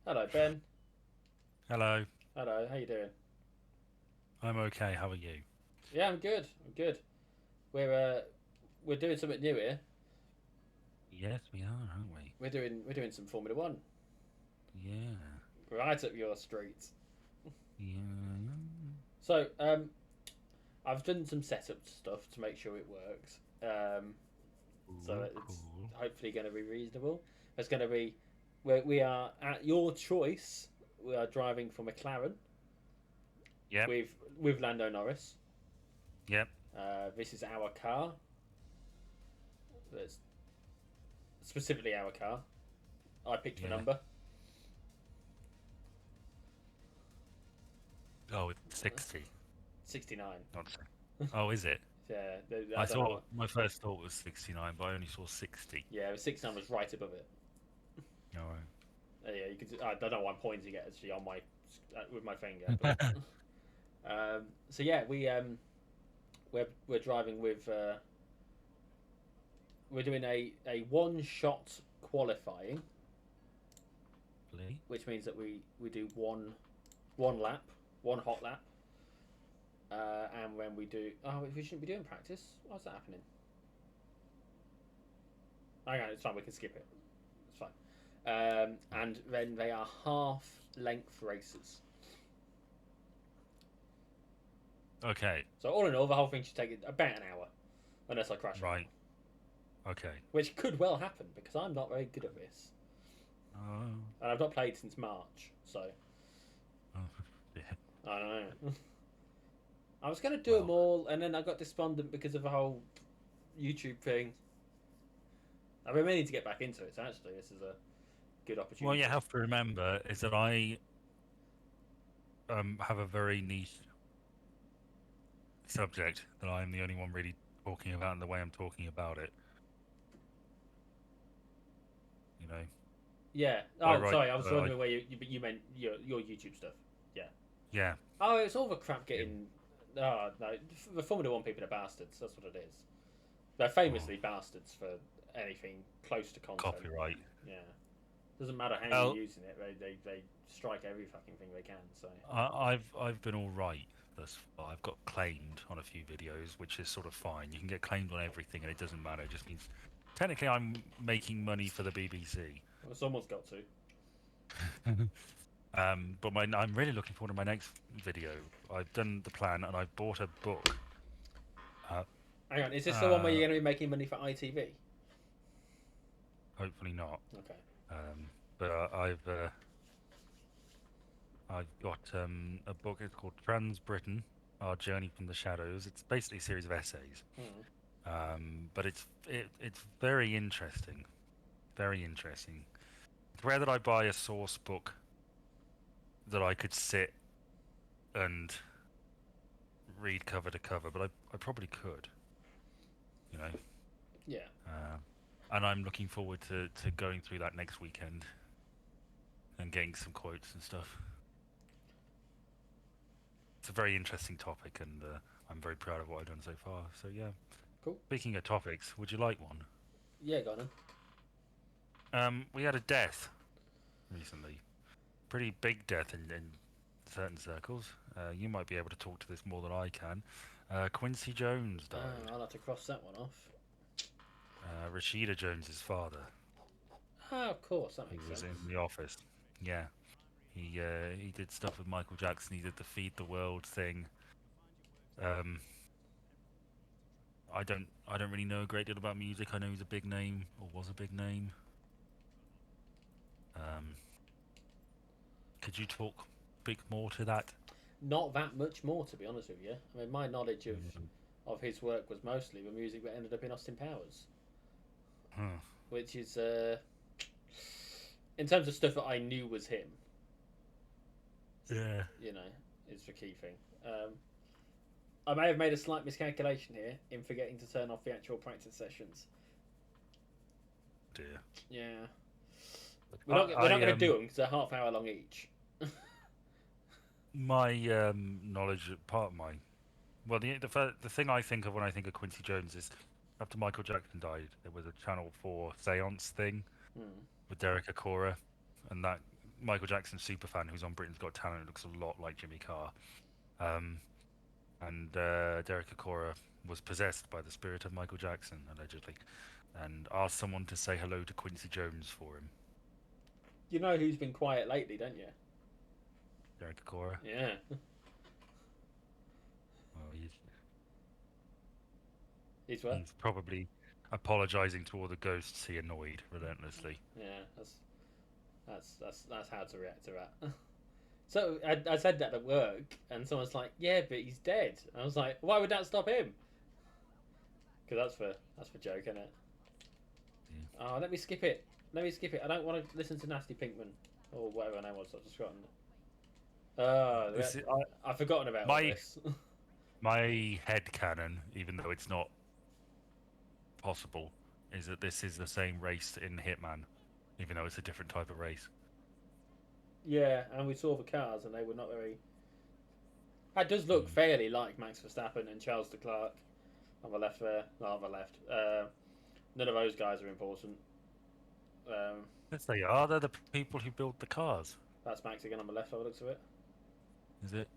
Hello, Ben. Hello, Hello, how you doing? I'm okay. How are you? Yeah, I'm good. I'm good. We're uh, we're doing something new here. Yes, we are, aren't we? We're doing some Formula One Yeah, right up your street. yeah. So, I've done some setup stuff to make sure it works. So Cool, it's cool. hopefully going to be reasonable. It's going to be we are at your choice. We are driving for McLaren Yep, with Lando Norris. yep. This is our car. That's specifically our car. I picked the Yeah. number. Oh, it's 60, 69. not 60. Oh, is it? Yeah, I I don't know thought what. my first thought was 69, but I only saw 60. Yeah, 69 was right above it. All Yeah, you could. I don't know why I'm pointing it actually on my with my finger, but right. so yeah, we're driving with we're doing a one shot qualifying, Lovely. which means that we do one lap, one hot lap, and when we do, we shouldn't be doing practice. Why's that happening? Hang on, it's fine. We can skip it. It's fine. And then they are half length races. Okay, So all in all, the whole thing should take about an hour, unless I crash out, right. Okay. which could well happen because I'm not very good at this, Oh, and I've not played since March. So oh, yeah. I don't know. I was going to do them Well, all, and then I got despondent because of the whole YouTube thing. I've been meaning to get back into it. So actually, this is a good well, you opportunity. have to remember is that I have a very niche subject that I'm the only one really talking about in the way I'm talking about it. You know, Yeah. I Oh, write. sorry. I was I wondering where you meant your YouTube stuff. Yeah. Yeah, Oh, it's all the crap yeah. getting. Oh no, the Formula One people are bastards. That's what it is. They're Oh, famously bastards for anything close to content. copyright. Yeah. Doesn't matter how you're Well, using it, they strike every fucking thing they can. So I've been all right thus far. I've got claimed on a few videos, which is sort of fine. You can get claimed on everything, and it doesn't matter. It just means technically I'm making money for the BBC. well, someone's got to. But I'm really looking forward to my next video. I've done the plan, and I've bought a book. Uh, Hang on, is this the one where uh, you're going to be making money for ITV? hopefully not. Okay. But I've got a book. It's called Trans Britain: Our Journey from the Shadows. It's basically a series of essays. Hmm. But it's very interesting. Very interesting. It's rare that I buy a source book that I could sit and read cover to cover, but I probably could, you know. Yeah. Uh, and I'm looking forward to going through that next weekend and getting some quotes and stuff. It's a very interesting topic, and I'm very proud of what I've done so far. So yeah. Cool. Speaking of topics, would you like one? Yeah, go on then. We had a death recently. Pretty big death in certain circles. You might be able to talk to this more than I can. Quincy Jones died. I'll have to cross that one off. Rashida Jones's father, Ah, of course, that who makes was in sense. the office. Yeah, he did stuff with Michael Jackson. He did the Feed the World thing. Um, I don't really know a great deal about music. I know he's a big name or was a big name. Um, could you talk big more to that? Not that much more, to be honest with you. I mean, my knowledge Mm. of his work was mostly the music that ended up in Austin Powers, Huh. which is in terms of stuff that I knew was him. Yeah, You know, is the key thing. I may have made a slight miscalculation here in forgetting to turn off the actual practice sessions. dear. Yeah, I, we're not I going to do them because they're half hour long each. my knowledge, part of my well, the thing I think of when I think of Quincy Jones is after Michael Jackson died, there was a Channel 4 seance thing Hmm. with Derek Acora, and that Michael Jackson superfan who's on Britain's Got Talent. It looks a lot like Jimmy Carr. And Derek Acora was possessed by the spirit of Michael Jackson, allegedly, and asked someone to say hello to Quincy Jones for him. You know who's been quiet lately, don't you? Derek Acora. Yeah. Well, He's what? he's probably apologising to all the ghosts he annoyed relentlessly. Yeah, that's how to react to that. So I said that at work, and someone's like, "Yeah, but he's dead." I was like, "Why would that stop him?" Because that's for joke, isn't it? Yeah. Oh, let me skip it. Let me skip it. I don't want to listen to Nasty Pinkman or whatever her name was. I've just forgotten. I've forgotten about all this. My headcanon, even though it's not possible, is that this is the same race in Hitman, even though it's a different type of race. Yeah, and we saw the cars, and they were not very. That does look fairly like Max Verstappen and Charles Leclerc on the left there. Not on the left. None of those guys are important. Yes, they are. They're the people who build the cars. That's Max again on the left, by the looks of it. Is it?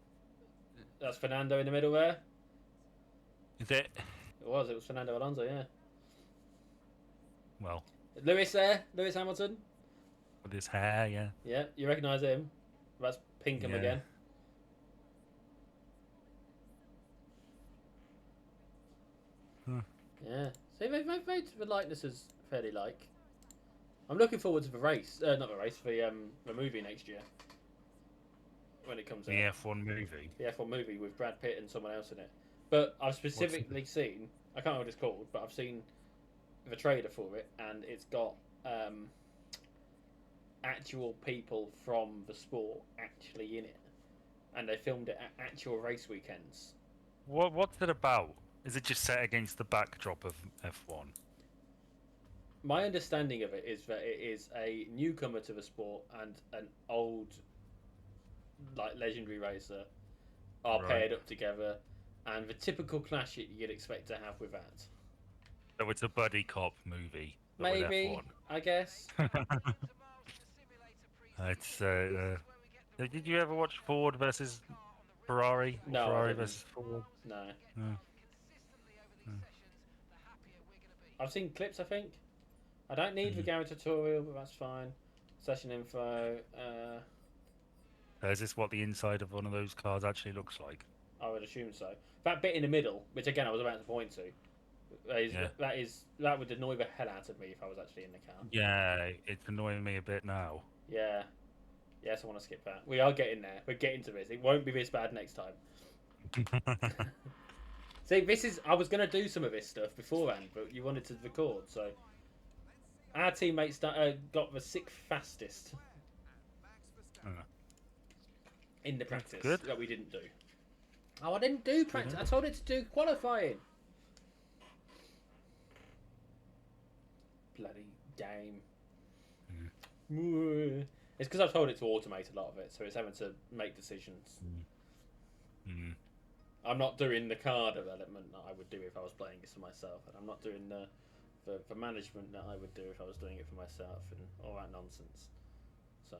That's Fernando in the middle there. Is it? It was Fernando Alonso, yeah. Well, Lewis there, Lewis Hamilton. with his hair, yeah. Yeah, you recognise him. That's Pinkham Yeah. again. Yeah. See, they've made the likenesses fairly like. I'm looking forward to the race. Not the race, the movie next year. When it comes out. The F1 movie. The F1 movie with Brad Pitt and someone else in it. But I've specifically seen, I can't remember what it's called, but I've seen the trailer for it, and it's got actual people from the sport actually in it. And they filmed it at actual race weekends. What's it about? Is it just set against the backdrop of F1? My understanding of it is that it is a newcomer to the sport and an old, like, legendary racer are paired up together, and the typical clash you'd expect to have with that. So it's a buddy cop movie. Maybe, I guess. It's. Did you ever watch Ford versus Ferrari? No, I Ferrari didn't. versus Ford. No. No. I've seen clips, I think. I don't need the garage tutorial, but that's fine. Session info. Is this what the inside of one of those cars actually looks like? I would assume so. That bit in the middle, which again I was about to point to, that would annoy the hell out of me if I was actually in the car. Yeah, it's annoying me a bit now. Yeah. Yes, I want to skip that. We are getting there. We're getting to this. It won't be this bad next time. See, I was going to do some of this stuff beforehand, but you wanted to record, so... Our teammates got the 6th fastest in the practice that we didn't do. Oh, I didn't do practice. I told it to do qualifying. Bloody game. It's because I've told it to automate a lot of it, so it's having to make decisions. I'm not doing the car development that I would do if I was playing this for myself, and I'm not doing the management that I would do if I was doing it for myself, and all that nonsense. So,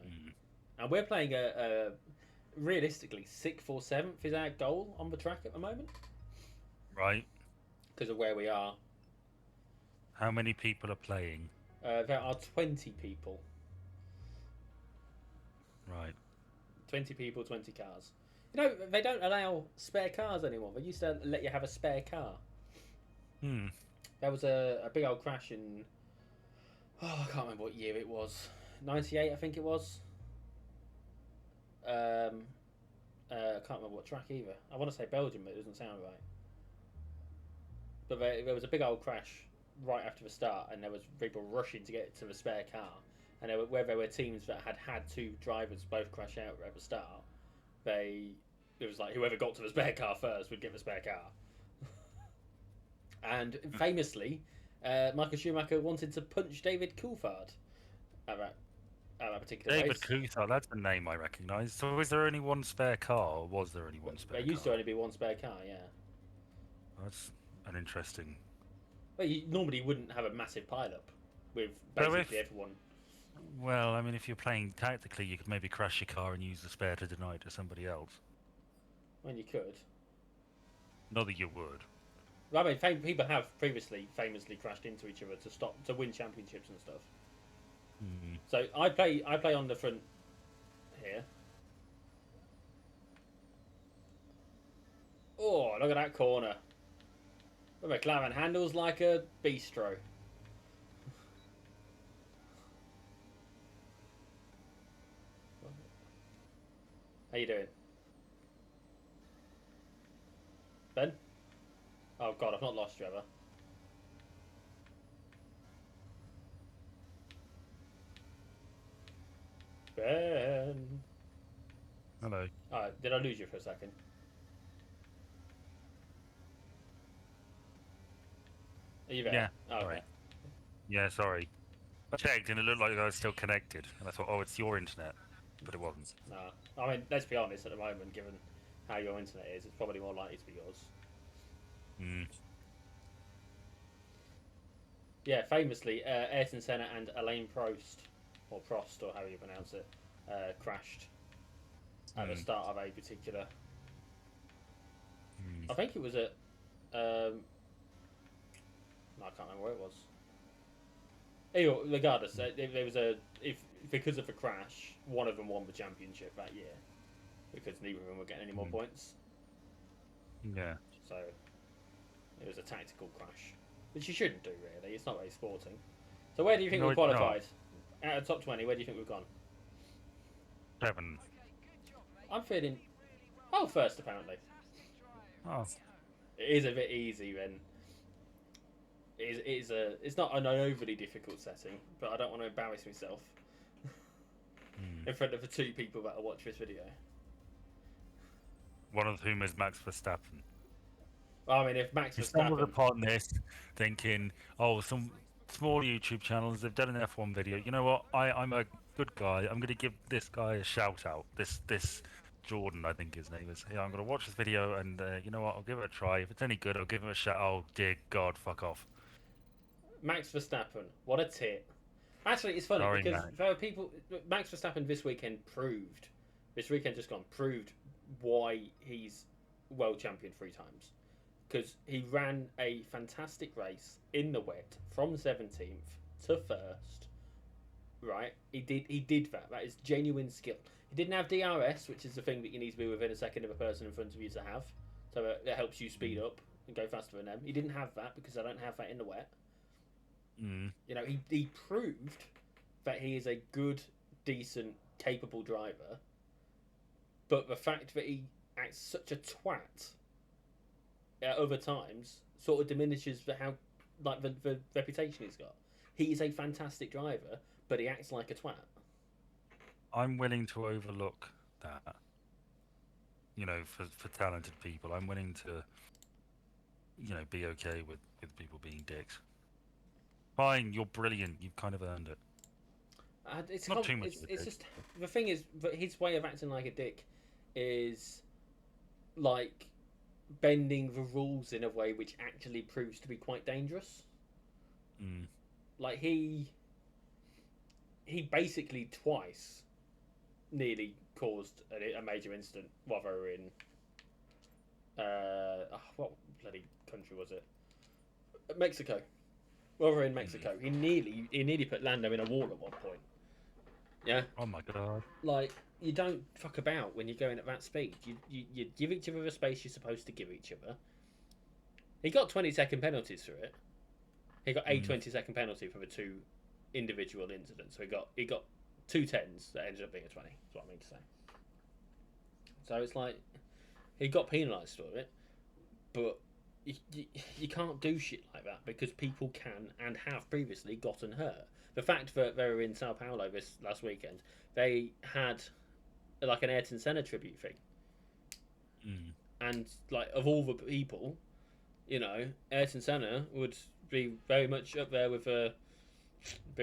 and we're playing a realistically 6th or 7th is our goal on the track at the moment. Right. Because of where we are. How many people are playing? There are 20 people. Right. 20 people, 20 cars. You know, they don't allow spare cars anymore. They used to let you have a spare car. There was a big old crash in... Oh, I can't remember what year it was. 98, I think it was. I can't remember what track either. I want to say Belgium, but it doesn't sound right. But there was a big old crash right after the start, and there was people rushing to get to the spare car. And where there were teams that had 2 drivers both crash out at the start, it was like whoever got to the spare car first would get the spare car. And famously, Michael Schumacher wanted to punch David Coulthard at that particular David race. Coulthard, that's the name I recognise. So is there only one spare car, or was there only one spare car? There used to only be one spare car, yeah. That's an interesting... Well, you normally wouldn't have a massive pile-up with basically everyone Well, I mean, if you're playing tactically, you could maybe crash your car and use the spare to deny it to somebody else. When you could. Not that you would. I mean, people have previously famously crashed into each other to win championships and stuff. Mm. So I play on the front here. Oh, look at that corner. The McLaren handles like a bistro. How you doing, Ben? Oh God, I've not lost you ever. Ben. Hello. Alright, did I lose you for a second? Are you there? Yeah. Oh, okay. Sorry. Yeah, sorry. I checked and it looked like I was still connected, and I thought, oh, it's your internet, but it wasn't. No. I mean, let's be honest. At the moment, given how your internet is, it's probably more likely to be yours. Mm. Yeah, famously, Ayrton Senna and Alain Prost, or Prost, or however you pronounce it, crashed at the start of a particular. I think it was at. No, I can't remember where it was. Anyway, regardless, there was a if because of the crash, one of them won the championship that year because neither of them were getting any more points. Yeah. So it was a tactical crash, which you shouldn't do really. It's not very sporting. So where do you think No, we it's qualified? Out of top 20, where do you think we've gone? 7. I'm feeling first apparently. Oh. It is a bit easy then. It's not an overly difficult setting, but I don't want to embarrass myself in front of the 2 people that will watch this video. One of whom is Max Verstappen. Well, I mean, if Max He stumbled Verstappen, upon this thinking, oh, some small YouTube channels, they've done an F1 video. You know what? I'm a good guy. I'm going to give this guy a shout out. This Jordan, I think his name is. Yeah, I'm going to watch this video and you know what? I'll give it a try. If it's any good, I'll give him a shout. Oh, dear God, fuck off. Max Verstappen, what a tit. Actually, it's funny Sorry, because Max. there are people. Max Verstappen this weekend just gone, proved why he's world champion 3 times. Because he ran a fantastic race in the wet from 17th to 1st. Right? He did that. That is genuine skill. He didn't have DRS, which is the thing that you need to be within a second of a person in front of you to have. So it helps you speed up and go faster than them. He didn't have that because I don't have that in the wet. You know, he proved that he is a good, decent, capable driver. But the fact that he acts such a twat at other times sort of diminishes the reputation he's got. He is a fantastic driver, but he acts like a twat. I'm willing to overlook that. You know, for talented people, I'm willing to, you know, be okay with people being dicks. Fine, you're brilliant. You've kind of earned it. Not too much of a It's dick. just the thing is that his way of acting like a dick is like bending the rules in a way which actually proves to be quite dangerous. Like he basically twice nearly caused a major incident while they were in what bloody country was it? Mexico. While we were in Mexico, he nearly put Lando in a wall at one point. Yeah. Oh my God. Like you don't fuck about when you're going at that speed. You give each other the space you're supposed to give each other. He got 20-second penalties for it. He got a 20-second penalty for the 2 individual incidents. So he got 2 10s that ended up being a 20. That's what I mean to say. So it's like he got penalised for it, but you can't do shit like that because people can and have previously gotten hurt. The fact that they were in Sao Paulo this last weekend, they had like an Ayrton Senna tribute thing, and like of all the people, you know, Ayrton Senna would be very much up there with be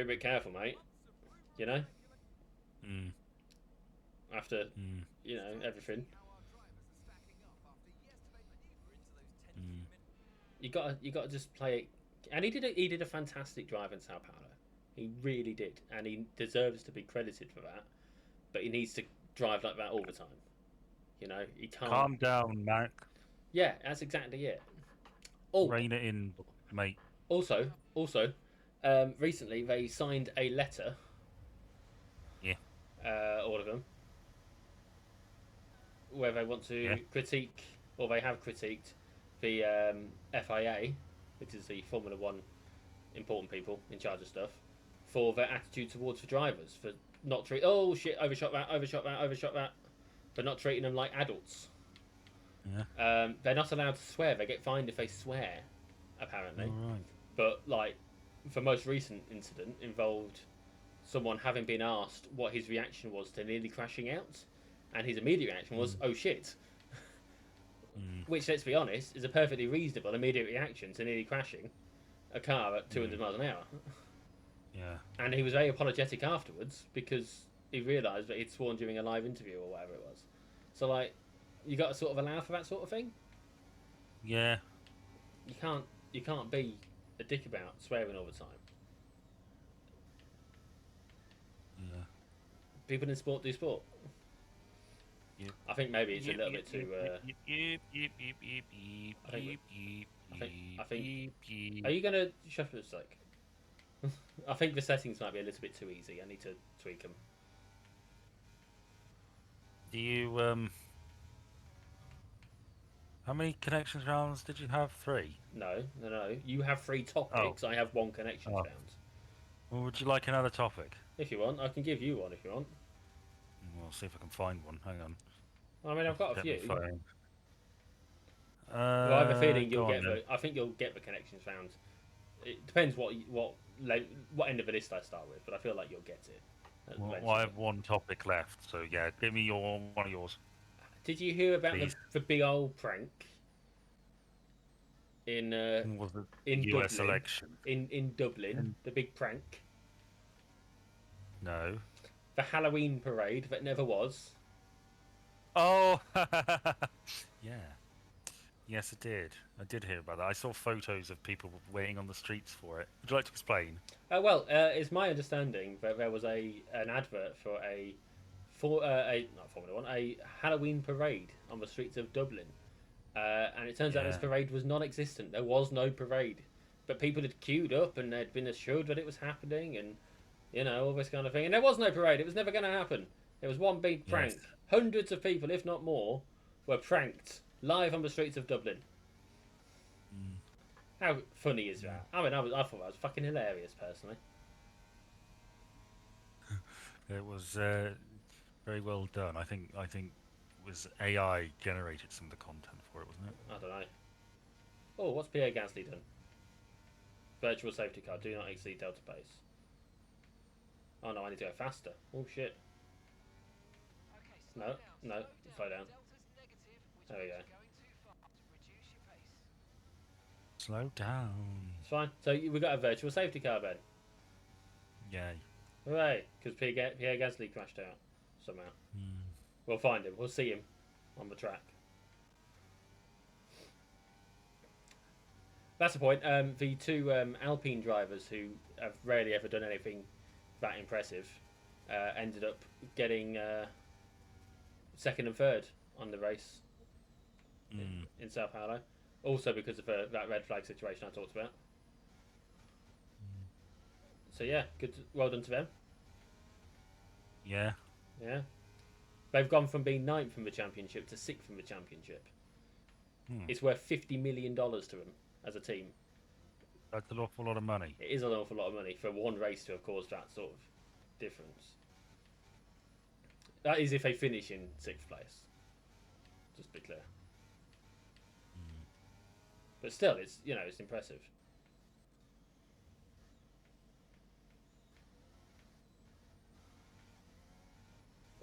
a bit careful, mate. You know, after you know everything. You gotta just play it, and he did a fantastic drive in Sao Paulo. He really did, and he deserves to be credited for that. But he needs to drive like that all the time. You know, he can't. Calm down, Mark. Yeah, that's exactly it. Oh, Rein it in, mate. also, recently they signed a letter, Yeah, all of them, where they want yeah. to critique, or they have critiqued, the FIA, which is the Formula One important people in charge of stuff, for their attitude towards the drivers, for not treat. Oh shit! Overshot that, for not treating them like adults. Yeah. They're not allowed to swear. They get fined if they swear, apparently. All right. But like, the most recent incident involved someone having been asked what his reaction was to nearly crashing out, and his immediate reaction was, "Oh shit," Mm. which, let's be honest, is a perfectly reasonable immediate reaction to nearly crashing a car at 200 miles an hour. Yeah. And he was very apologetic afterwards because he realised that he'd sworn during a live interview or whatever it was. So like, you got to sort of allow for that sort of thing. Yeah. You can't be a dick about swearing all the time. Yeah. People in sport do sport. Yep. I think maybe it's a little bit too. I think. Are you gonna shut up a sec? I think the settings might be a little bit too easy. I need to tweak them. Do you How many connections rounds did you have? 3. No. You have 3 topics. I have 1 connection round. Well, would you like another topic? If you want, I can give you one if you want. We'll see if I can find one. Hang on. I mean, I've got a few. Well, I have a feeling you'll get the. I think you'll get the connections round. It depends what end of the list I start with, but I feel like you'll get it. Well, I have 1 topic left, so yeah, give me one of yours. Did you hear about the big old prank in Was it in US Dublin? election? In Dublin, the big prank, No. the Halloween parade that never was. Oh, yeah. Yes, I did. I did hear about that. I saw photos of people waiting on the streets for it. Would you like to explain? Well, it's my understanding that there was an advert for not Formula One, a Halloween parade on the streets of Dublin, and it turns out this parade was non-existent. There was no parade, but people had queued up and they'd been assured that it was happening, and all this kind of thing. And there was no parade. It was never going to happen. It was one big prank. Yes. Hundreds of people, if not more, were pranked live on the streets of Dublin. Mm. How funny is that? I mean, I thought that was fucking hilarious, personally. It was very well done. I think it was AI generated some of the content for it, wasn't it? I don't know. Oh, what's Pierre Gasly done? Virtual safety car. Do not exceed delta pace. Oh no, I need to go faster. Oh shit. No, slow down. There we go. Slow down. It's fine. So we got a virtual safety car, Ben. Yay. Hooray! Because Pierre Gasly crashed out somehow. We'll find him. We'll see him on the track. That's the point. The 2 Alpine drivers who have rarely ever done anything that impressive ended up getting 2nd and 3rd on the race in Sao Paulo. Also because of that red flag situation I talked about. So yeah, good. Well done to them. Yeah. Yeah. They've gone from being 9th in the championship to 6th in the championship. It's worth $50 million to them as a team. That's an awful lot of money. It is an awful lot of money for one race to have caused that sort of difference. That is if they finish in 6th place. Just to be clear. But still, it's it's impressive.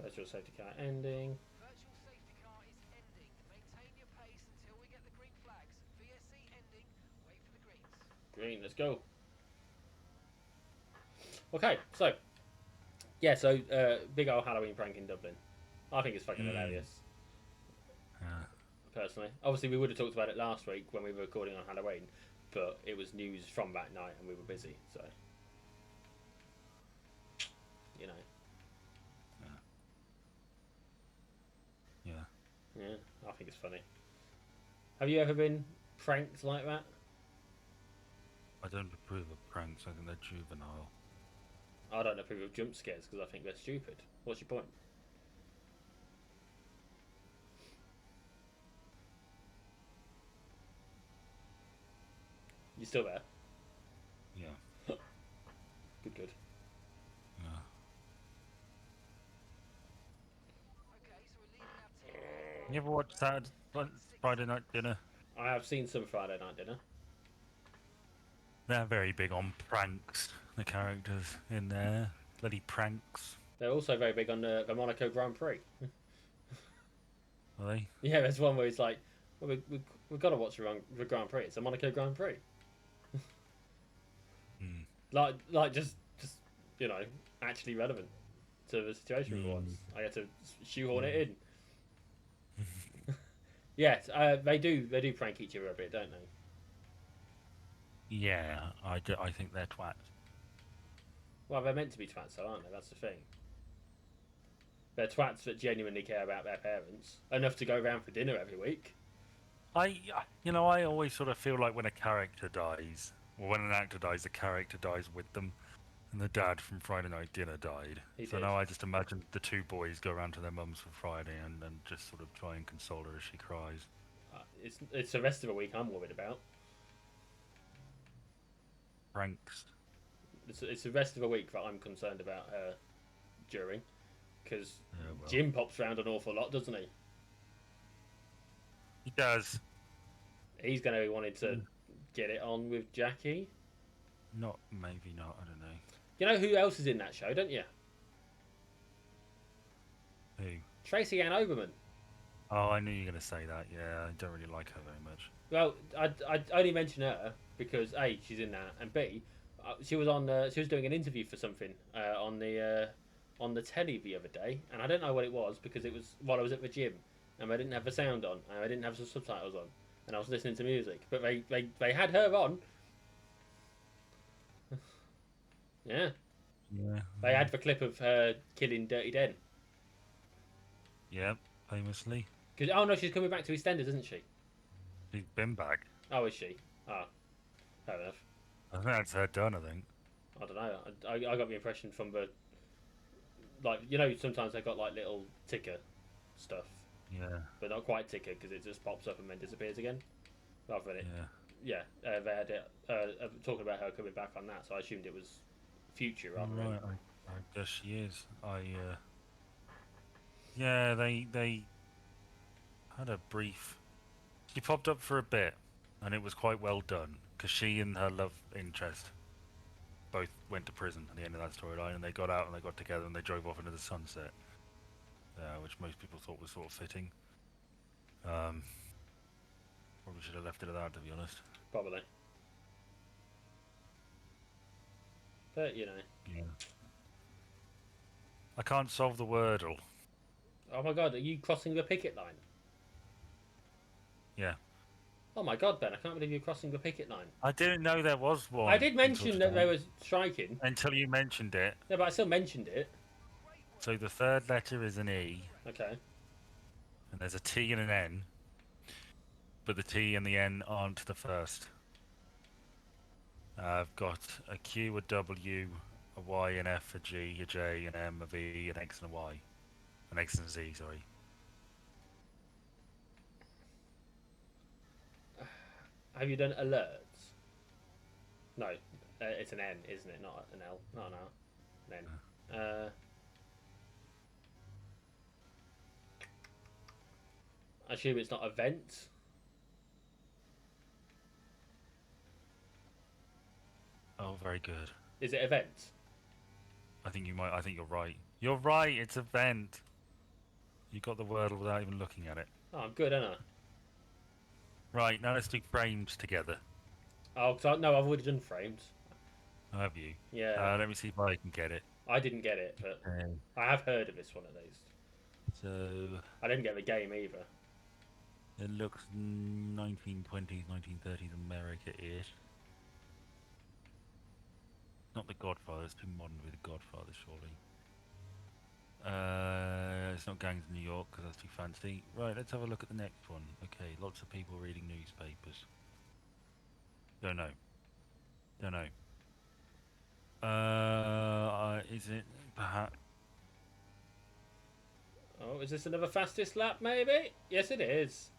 Virtual safety car ending. Virtual safety car is ending. Maintain your pace until we get the green flags. VSC ending. Wait for the greens. Green, let's go. Okay, so yeah, so big old Halloween prank in Dublin. I think it's fucking hilarious. Personally, obviously we would have talked about it last week when we were recording on Halloween, but it was news from that night and we were busy. So you know. Yeah. Yeah, I think it's funny. Have you ever been pranked like that? I don't approve of pranks. I think they're juvenile. I don't approve of jump scares because I think they're stupid. What's your point? You still there? Yeah. Good, good. Yeah. Okay, so we're leaving our team. You ever watch Friday Night Dinner? I have seen some Friday Night Dinner. They're very big on pranks. The characters in there, bloody pranks. They're also very big on the Monaco Grand Prix. Are they? Yeah, there's one where he's like, well, we've got to watch the Grand Prix. It's a Monaco Grand Prix. Hmm. Like just you know, actually relevant to the situation for once. I had to shoehorn it in. Yes, they do prank each other a bit, don't they? Yeah, I think they're twats. Well, they're meant to be twats, though, aren't they? That's the thing. They're twats that genuinely care about their parents enough to go around for dinner every week. I always sort of feel like when a character dies, or when an actor dies, the character dies with them. And the dad from Friday Night Dinner died. He So did. now I just imagine the two boys go around to their mums for Friday and just sort of try and console her as she cries. It's the rest of the week I'm worried about. Pranks. It's the rest of the week that I'm concerned about her during, because Yeah, well. Jim pops around an awful lot, doesn't he? He does. He's going to be wanting to get it on with Jackie. Maybe not, I don't know. You know who else is in that show, don't you? Who? Tracy Ann Oberman. Oh, I knew you were going to say that. Yeah, I don't really like her very much. Well, I only mention her because A, she's in that, and B, she was doing an interview for something on the telly the other day, and I don't know what it was because it was while I was at the gym, and I didn't have the sound on, and I didn't have some subtitles on, and I was listening to music, but they had her on. Yeah. Yeah. They had the clip of her killing Dirty Den. Yeah, famously. Oh no, she's coming back to EastEnders, isn't she? She's been back. Oh, is she? Ah, fair enough. I think that's her done, I think. I don't know. I got the impression from the sometimes they got like little ticker stuff, Yeah. but not quite ticker because it just pops up and then disappears again. Rather than it, Yeah. they had it talking about her coming back on that, so I assumed it was future rather than. Right, I guess she is. Yeah, they had a brief. She popped up for a bit, and it was quite well done because she and her love interest both went to prison at the end of that storyline, and they got out and they got together and they drove off into the sunset, which most people thought was sort of fitting. Probably should have left it at that, to be honest. Probably. But Yeah. I can't solve the Wordle. oh my god, are you crossing the picket line? Yeah. Oh my god, Ben, I can't believe you're crossing the picket line. I didn't know there was one. I did mention that they were striking. Until you mentioned it. Yeah, but I still mentioned it. So the third letter is an E, Okay. and there's a T and an N, but the T and the N aren't the first. I've got a Q, a W, a Y, an F, a G, a J, an M, a V, an X, and a Y. An X and a Z, sorry. Have you done alerts? No, it's an N, isn't it? Not an L. Not an R. An N. I assume it's not event. Oh, very good. Is it event? I think you're right. You're right, it's event. You got the Wordle without even looking at it. Oh, I'm good, aren't I? Right, now let's do frames together. Oh, no, I've already done frames. Have you? Yeah. Let me see if I can get it. I didn't get it, but I have heard of this one at least. So I didn't get the game either. it looks 1920s, 1930s America-ish. Not The Godfather. It's too modern to be The Godfather, surely. It's not gangs in New York because that's too fancy. Right, let's have a look at the next one. Okay, lots of people reading newspapers. Don't know. Don't know. Is it perhaps? Oh, is this another fastest lap, maybe? Yes, it is.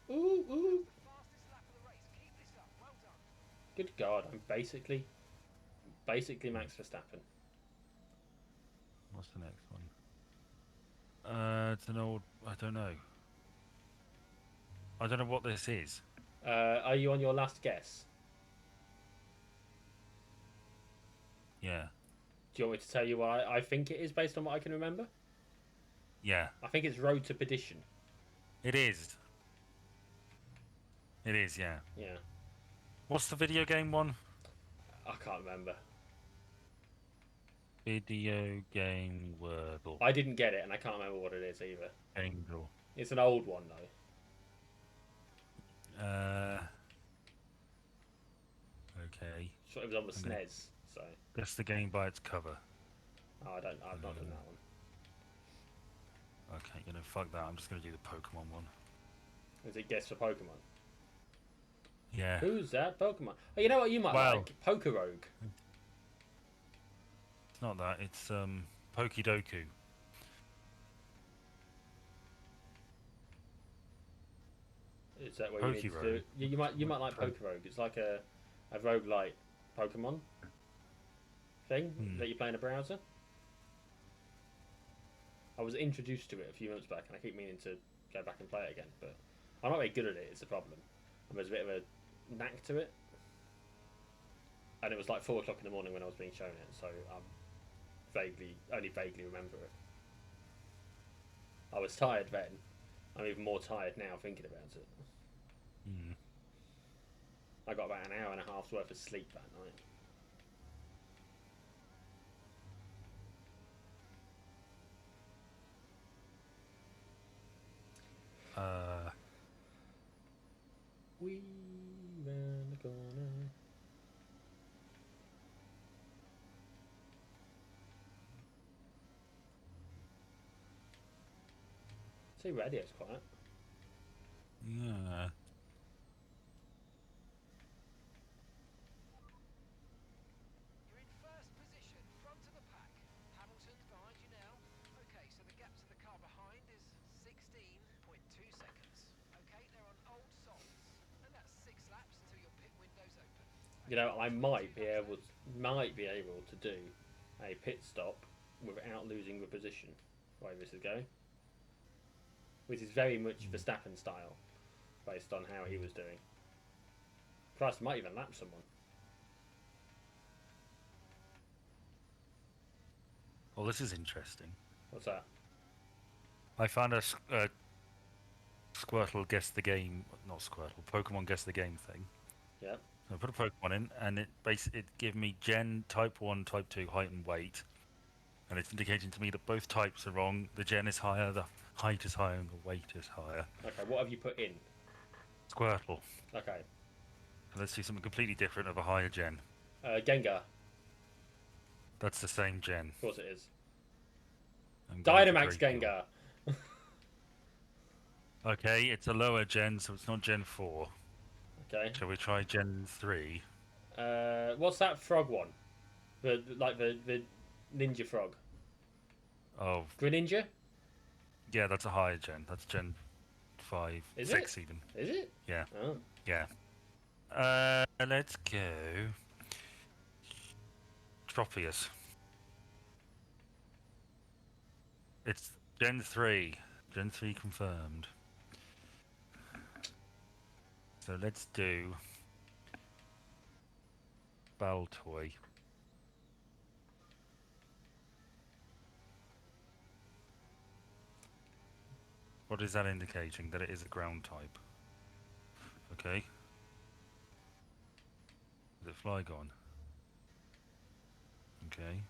Ooh, ooh. Fastest lap of the race. Keep this up. Well done. Good God, I'm basically Max Verstappen. What's the next one? It's an old. I don't know. I don't know what this is. Are you on your last guess? Yeah. Do you want me to tell you what I think it is based on what I can remember? Yeah. I think it's Road to Perdition. It is. It is. Yeah. Yeah. What's the video game one? I can't remember. Video game Wordle. I didn't get it, and I can't remember what it is either. Angel. It's an old one, though. Okay. So it was on the SNES, so... Guess the game by its cover. Oh, I've not done that one. Okay, fuck that. I'm just gonna do the Pokemon one. Is it guess for Pokemon? Yeah. Who's that Pokemon? Oh, you know what you might like? Poker Rogue. It's not that. It's Pokidoku. Is that what you need to do? You might like Poker Rogue. It's like a roguelite Pokemon thing that you play in a browser. I was introduced to it a few months back, and I keep meaning to go back and play it again, but I'm not very good at it. It's a problem. And there's a bit of a knack to it, and it was like 4 o'clock in the morning when I was being shown it, so only vaguely remember it. I was tired then. I'm even more tired now thinking about it. I got about an hour and a half's worth of sleep that night. We round the corner. See, radio's quiet. Yeah. You're in first position, front of the pack. Hamilton's behind you now. Okay, so the gap to the car behind is 16.2 seconds. Okay, they're on old salts, and that's 6 laps until your pit window's open. You know, I might be able to do a pit stop without losing the position. The way this is going, which is very much Verstappen style, based on how he was doing. Christ, might even lap someone. Well, this is interesting. What's that? I found a Squirtle guess the game, not Squirtle, Pokemon guess the game thing. Yeah. So I put a Pokemon in, and it gave me Gen, Type 1, Type 2, height and weight. And it's indicating to me that both types are wrong. The Gen is higher, the height is higher, and the weight is higher. Okay, what have you put in? Squirtle. Okay. So let's do something completely different of a higher Gen. Gengar. That's the same Gen. Of course it is. I'm going to Dynamax Draco. Gengar. Okay, it's a lower Gen, so it's not Gen 4. Okay. Shall we try Gen 3? What's that frog one? The ninja frog. Oh, Greninja? yeah, that's a higher Gen. That's Gen 5, Is 6 it? even. Is it? Yeah, Oh. yeah. Let's go. Tropius. It's Gen 3. Gen 3 confirmed. So let's do Baltoy. What is that indicating? That it is a ground type. Okay. Is it Flygon? Okay.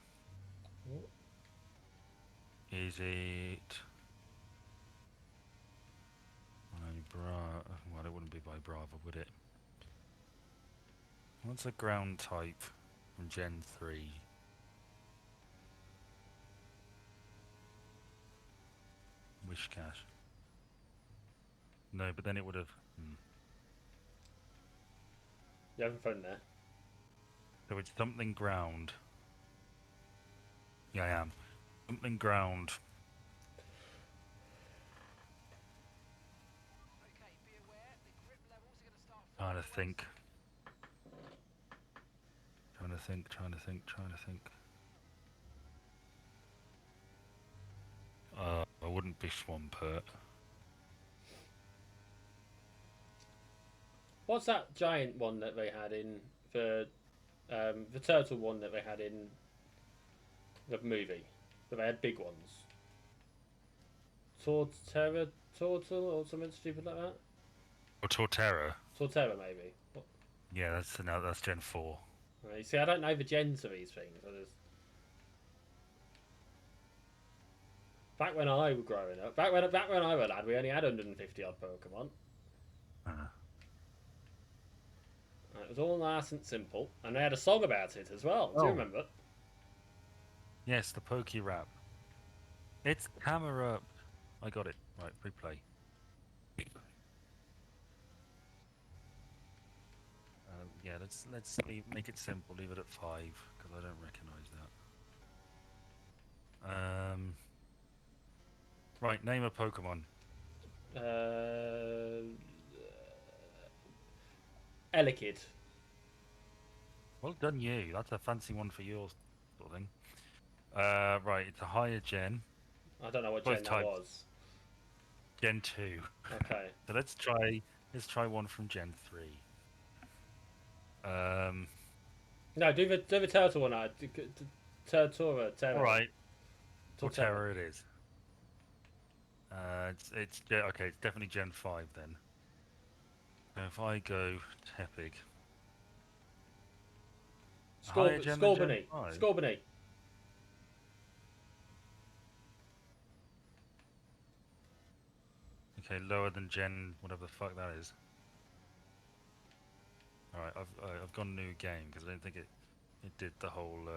Is it... Well, it wouldn't be by Brava, would it? What's a ground type from Gen 3? Wish cache. No, but then it would have. You having fun there? So it's something ground. Yeah, I am. Something ground. Okay, be aware, the grip levels are going to start Trying to falling think. Trying to think. I wouldn't be Swampert. What's that giant one that they had in the turtle one that they had in the movie? But they had big ones. Torterra Turtle or something stupid like that? Or Torterra. Torterra maybe. What? Yeah, that's Gen 4. Right, you see, I don't know the gens of these things. Back when I was growing up, back when I was a lad, we only had 150 odd Pokemon. It was all nice and simple, and they had a song about it as well. Do you remember? Yes, the Poke Rap. It's camera. I got it. Right, replay. Yeah, let's make it simple. Leave it at 5 because I don't recognise that. Right, name a Pokemon. Elekid. Well done, you. That's a fancy one for your sort of thing. Right, it's a higher gen. I don't know what Both gen that types. was. Gen 2. Okay. So let's try one from Gen 3. No, do the turtle one. Terra. All right. Torterra it is. It's okay. It's definitely Gen 5 then. So if I go Tepig. Scorbunny. Scorbunny. Okay, lower than Gen whatever the fuck that is. All right, I've gone new game because I don't think it did the whole.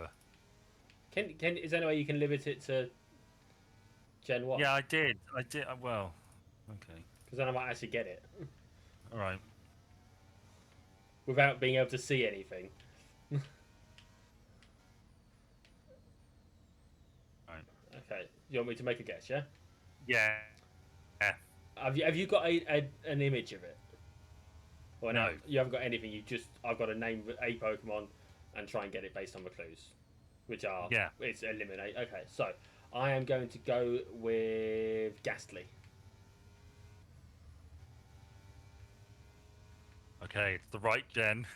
Is there any way you can limit it to Gen 1? Yeah, I did. Well, okay. Because then I might actually get it All right. without being able to see anything. Right. Okay. You want me to make a guess? Yeah. Yeah. Yeah. Have you got an image of it? Or No. You haven't got anything. I've got to name a Pokemon and try and get it based on the clues, which are it's eliminate. Okay, so I am going to go with Ghastly. Okay, it's the right gen,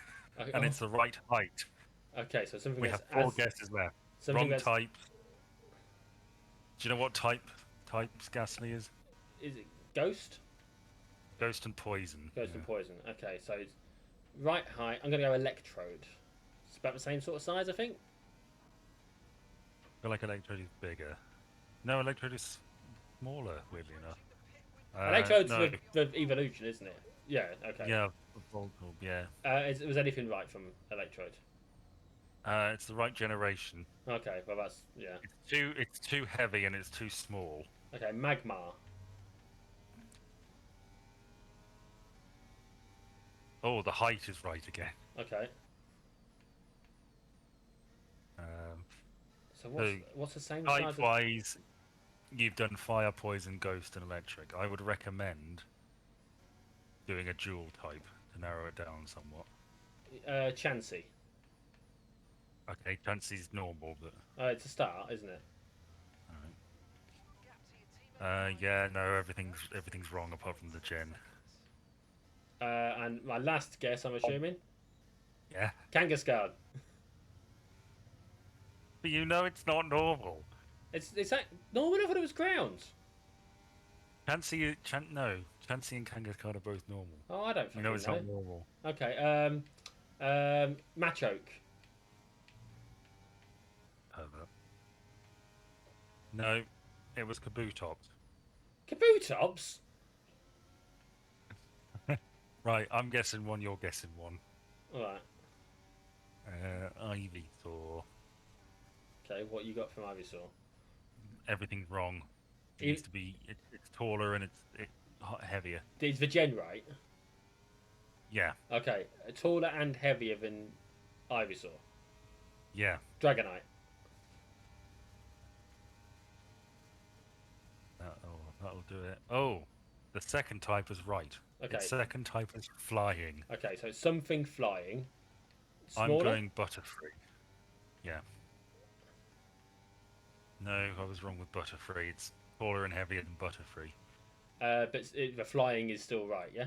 Okay, and it's the right height. Okay, so something We have 4 guesses left. Wrong type. Do you know what types Ghastly is? Is it Ghost? Ghost and Poison. Ghost and Poison. Okay, so it's right height. I'm going to go Electrode. It's about the same sort of size, I think. I feel like Electrode is bigger. No, Electrode is smaller, weirdly enough. Electrode's no. the evolution, isn't it? Yeah, okay. Yeah, Voltorb, yeah. Was anything right from Electrode? It's the right generation. Okay, well that's, yeah. It's too heavy and it's too small. Okay, Magmar. Oh, the height is right again. Okay. So what's the same size? Type-wise, you've done Fire, Poison, Ghost, and Electric. I would recommend doing a dual type to narrow it down somewhat. Chansey. Okay, Chansey's normal, but... It's a start, isn't it? Alright. Yeah, no, everything's wrong apart from the gen. And my last guess, I'm assuming? Yeah. Kangaskhan. But you know it's not normal. It's that normal. I thought it was ground. Chansey and Kangaskhan are both normal. Oh, I don't fucking know. It's not normal. Okay, Machoke. No, it was Kabutops. Kabutops? Right, I'm guessing one, you're guessing one. Alright. Ivysaur. Okay, what you got from Ivysaur? Everything's wrong. It needs to be. It's taller and it's heavier. It's the gen, right? Yeah, Okay, taller and heavier than Ivysaur. yeah. Dragonite. That'll do it. Oh, the second type is right. Okay. Its second type is flying. Okay, so something flying. I'm Smaller? going Butterfree. Yeah. No, I was wrong with Butterfree. It's taller and heavier than Butterfree. But the flying is still right, yeah?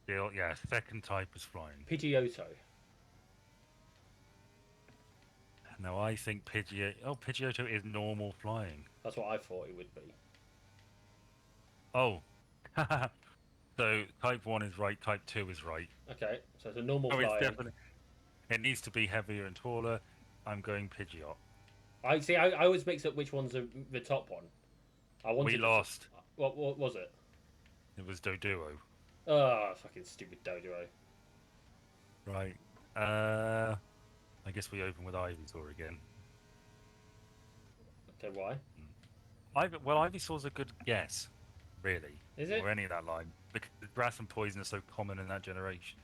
Still, yeah, second type is flying. Pidgeotto. Now I think Pidgeotto is normal flying. That's what I thought it would be. Oh. So type 1 is right, type 2 is right. Okay, so it's a normal Oh, it's flying. definitely. It needs to be heavier and taller. I'm going Pidgeot. I see. I always mix up which one's the top one. I wanted. We lost. What was it? It was Doduo. Oh, fucking stupid Doduo. Right. I guess we open with Ivysaur again. Okay, why? Ivysaur's a good guess, really. Is it? Or any of that line. Because grass and poison are so common in that generation.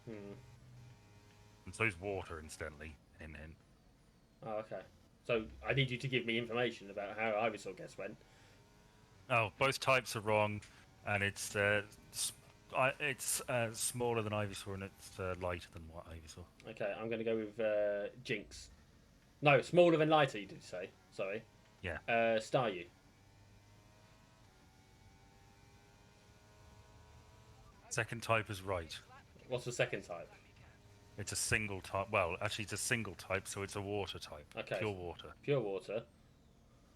Hmm. And so's water, incidentally. In. Oh, okay. So I need you to give me information about how Ivysaur guess went. Oh, both types are wrong, and it's smaller than Ivysaur and it's lighter than what Ivysaur. Okay, I'm going to go with Jinx. No, smaller than lighter, you did say. Sorry. Yeah. Staryu. Second type is right. What's the second type? It's a single type. Well, actually, it's a single type, so it's a water type. Okay. Pure water. Pure water.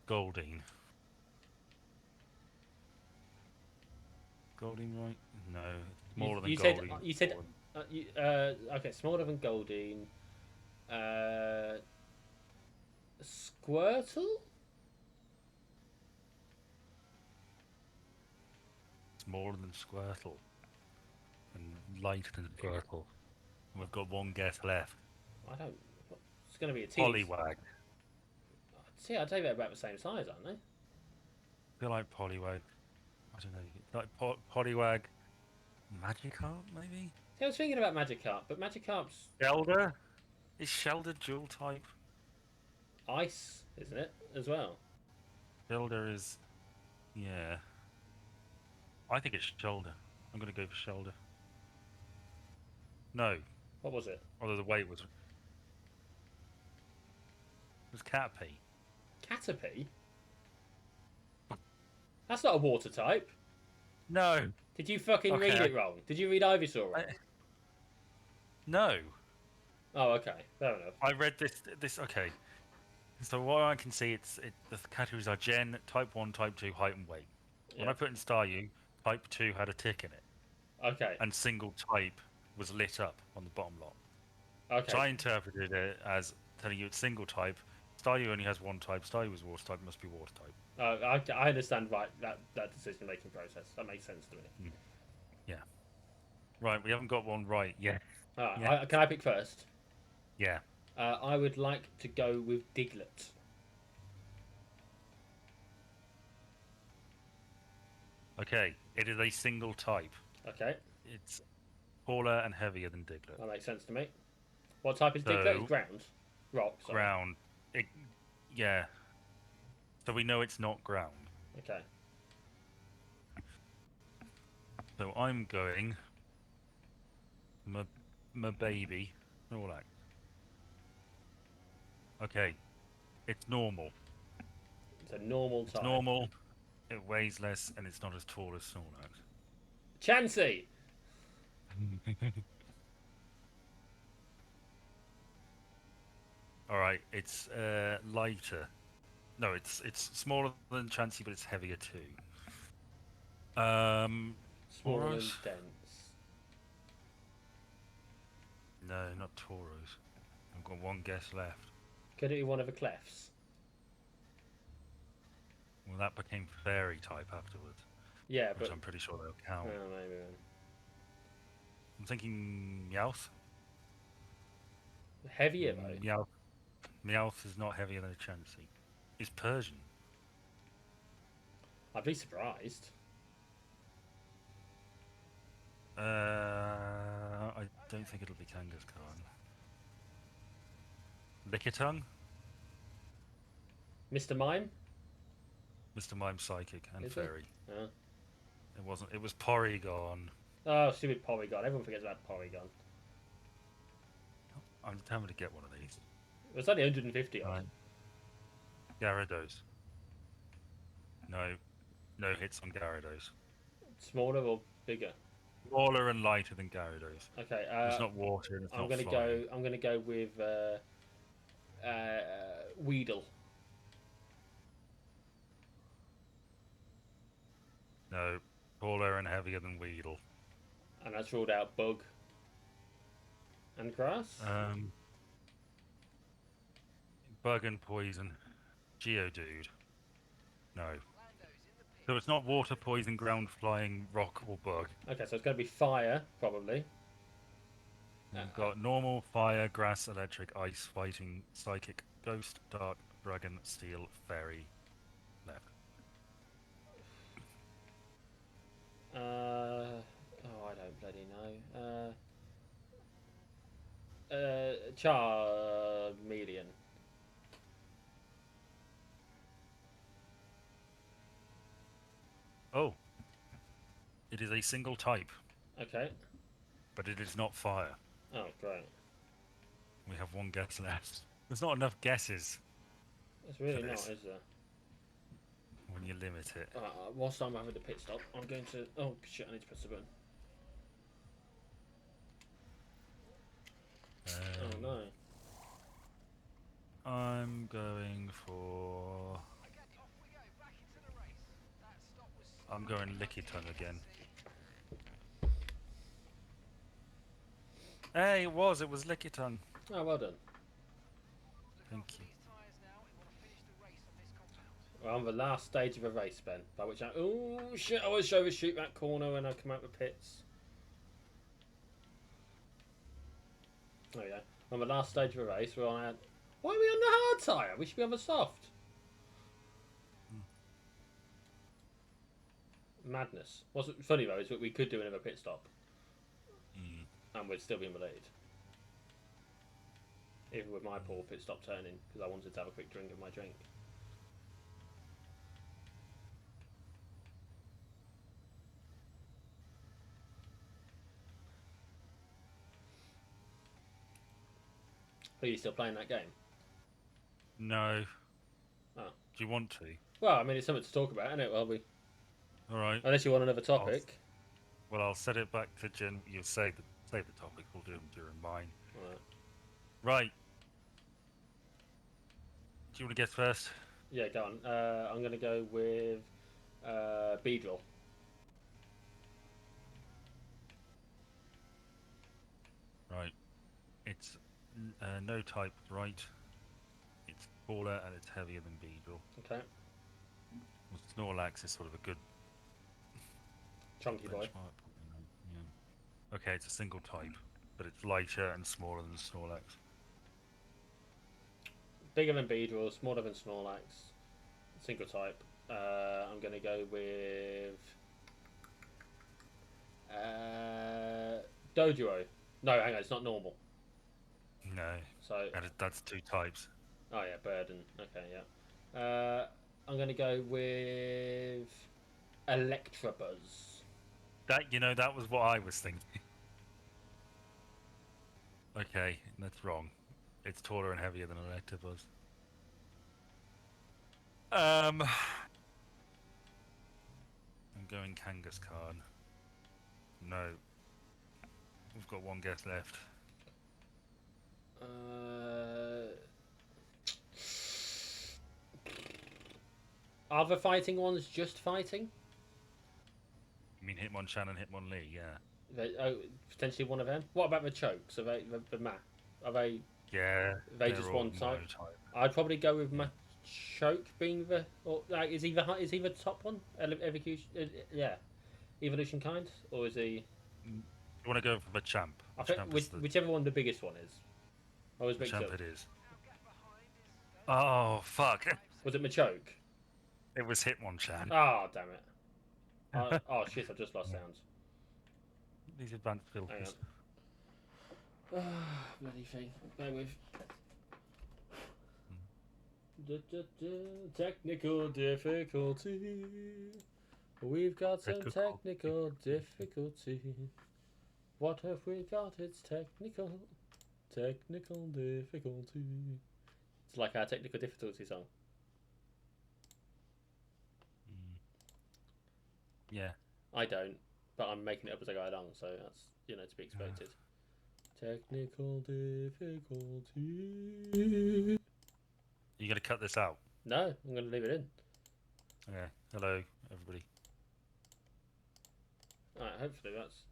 Goldeen. Goldeen, right? No, smaller than you Goldeen. You said. Okay, smaller than Goldeen. Squirtle. Smaller than Squirtle. And lighter than Squirtle. And we've got one guess left. I don't. It's going to be a tease. Poliwag. See, I'd say they're about the same size, aren't they? I feel like Poliwag. I don't know. Like Poliwag. Magikarp, maybe? See, I was thinking about Magikarp, but Magikarp's Shelder? Is Shelder dual type? ice, isn't it, as well? Shelder is. Yeah. I think it's Shelder. I'm going to go for Shelder. No. What was it? Although the weight was. It was Caterpie. Caterpie? That's not a water type. No. Did you fucking Okay, read it wrong? Did you read Ivysaur wrong? No. Oh, okay. Fair enough. I read this. Okay. So what I can see, the categories are Gen, Type 1, Type 2, height and weight. When Yeah. I put in Staryu, Type 2 had a tick in it. Okay. And single type was lit up on the bottom lot. Okay. So I interpreted it as telling you it's single type. Staryu only has one type. Staryu was water type. It must be water type. I understand that decision making process. That makes sense to me. Yeah. Right, we haven't got one right yet. Yeah. Can I pick first? Yeah. I would like to go with Diglett. Okay, it is a single type. Okay. It's taller and heavier than Diglett. That makes sense to me. What type is So- Diglett? It's ground. Rock. Sorry. Ground. Yeah. So we know it's not ground. Okay. So I'm going. My baby. Snorlax. Okay. It's normal. It's a normal type. It's normal. It weighs less, and it's not as tall as Snorlax. Chansey. All right. It's lighter. No, it's smaller than Chansey, but it's heavier too. Small and Tauros? dense. No, not Tauros. I've got one guess left. Could it be one of the clefs? Well, that became fairy type afterwards, Yeah, which but I'm pretty sure they'll count. oh, maybe then. I'm thinking Meowth. Heavier though. Meowth is not heavier than a Chansey. It's Persian. I'd be surprised. I don't think it'll be Kangaskhan. Lickitung? Mr. Mime? Mr. Mime Psychic and Is he? Fairy. Yeah. It wasn't. It was Porygon. Oh, stupid Porygon. Everyone forgets about Porygon. I'm determined to get one of these. It was only 150 odd. Right. Gyarados. No. No hits on Gyarados. Smaller or bigger? Smaller and lighter than Gyarados. Okay. It's not water and it's I'm not gonna flying. go. I'm gonna go with Weedle. No. Taller and heavier than Weedle. And that's ruled out Bug. And Grass. Bug and Poison. Geodude. No. Lando's in the pit. So it's not water, poison, ground, flying, rock, or bug. Okay, so it's gonna be Fire probably. We've got normal, fire, grass, electric, ice, fighting, psychic, ghost, dark, dragon, steel, fairy. Left. Oh, I don't bloody know. Charmeleon. Oh. It is a single type, Okay. but it is not fire. Oh, great. We have one guess left. There's not enough guesses It's really For not, this. is there? when you limit it. Whilst I'm having the pit stop, I'm going to. Oh shit! I need to press the button. Oh no. I'm going for... Okay, off we go. Back into the race. That stop was. I'm going Lickitung again. Hey, it was Lickitung. Oh, well done. Thank you. These tyres now. We want to finish the race on this compound. We're on the last stage of a race, Ben. By which I. Oh shit! I always overshoot that corner when I come out the pits. There we go. On the last stage of a race, we're on. Why are we on the hard tyre? We should be on the soft. Madness. What's funny though is that we could do another pit stop, and we'd still be in the lead. Even with my poor pit stop turning, because I wanted to have a quick drink of my drink. Are you still playing that game? No. Oh. Do you want to? Well, I mean, it's something to talk about, isn't it? Well, All right. unless you want another topic. Well, I'll set it back to Jen. You'll save the topic. We'll do them during mine. Alright. Right. Do you want to guess first? Yeah, go on. I'm going to go with Beedrill. Right. It's no type, right? It's taller and it's heavier than Beedrill. Okay. Well, Snorlax is sort of a good Chunky boy. benchmark. Yeah. Okay, it's a single type, but it's lighter and smaller than Snorlax. Bigger than Beedrill, smaller than Snorlax. Single type. I'm going to go with Doduo. No, hang on, it's not normal. No, So, that's two types. oh yeah, Burden. Okay, yeah. I'm going to go with Electabuzz. That was what I was thinking. Okay, that's wrong. It's taller and heavier than Electabuzz. I'm going Kangaskhan. No. We've got one guess left. Are the fighting ones just fighting? You mean Hitmonchan and Hitmonlee? Yeah. Potentially one of them. What about the chokes? Are they the map? Are they? Yeah. They they're just all one type? monotype. I'd probably go with Machoke being the, or like is he the top one? Evolution, yeah, evolution kind, or is he? You want to go for the champ? I think whichever one the biggest one is. I was mixed champ up. it is. Oh fuck! Was it Machoke? It was Hitmonchan. Oh, damn it. Oh, shit, I just lost sounds. These advanced Hang filters. on. Bloody thing. Bear with. Technical difficulty. We've got some technical difficulty. What have we got? It's technical difficulty. It's like our technical difficulty song. Yeah. I don't, but I'm making it up as I go along, so that's, you know, to be expected. Technical difficulty. You gonna cut this out? No, I'm going to leave it in. Okay. Hello, everybody. Alright, hopefully that's...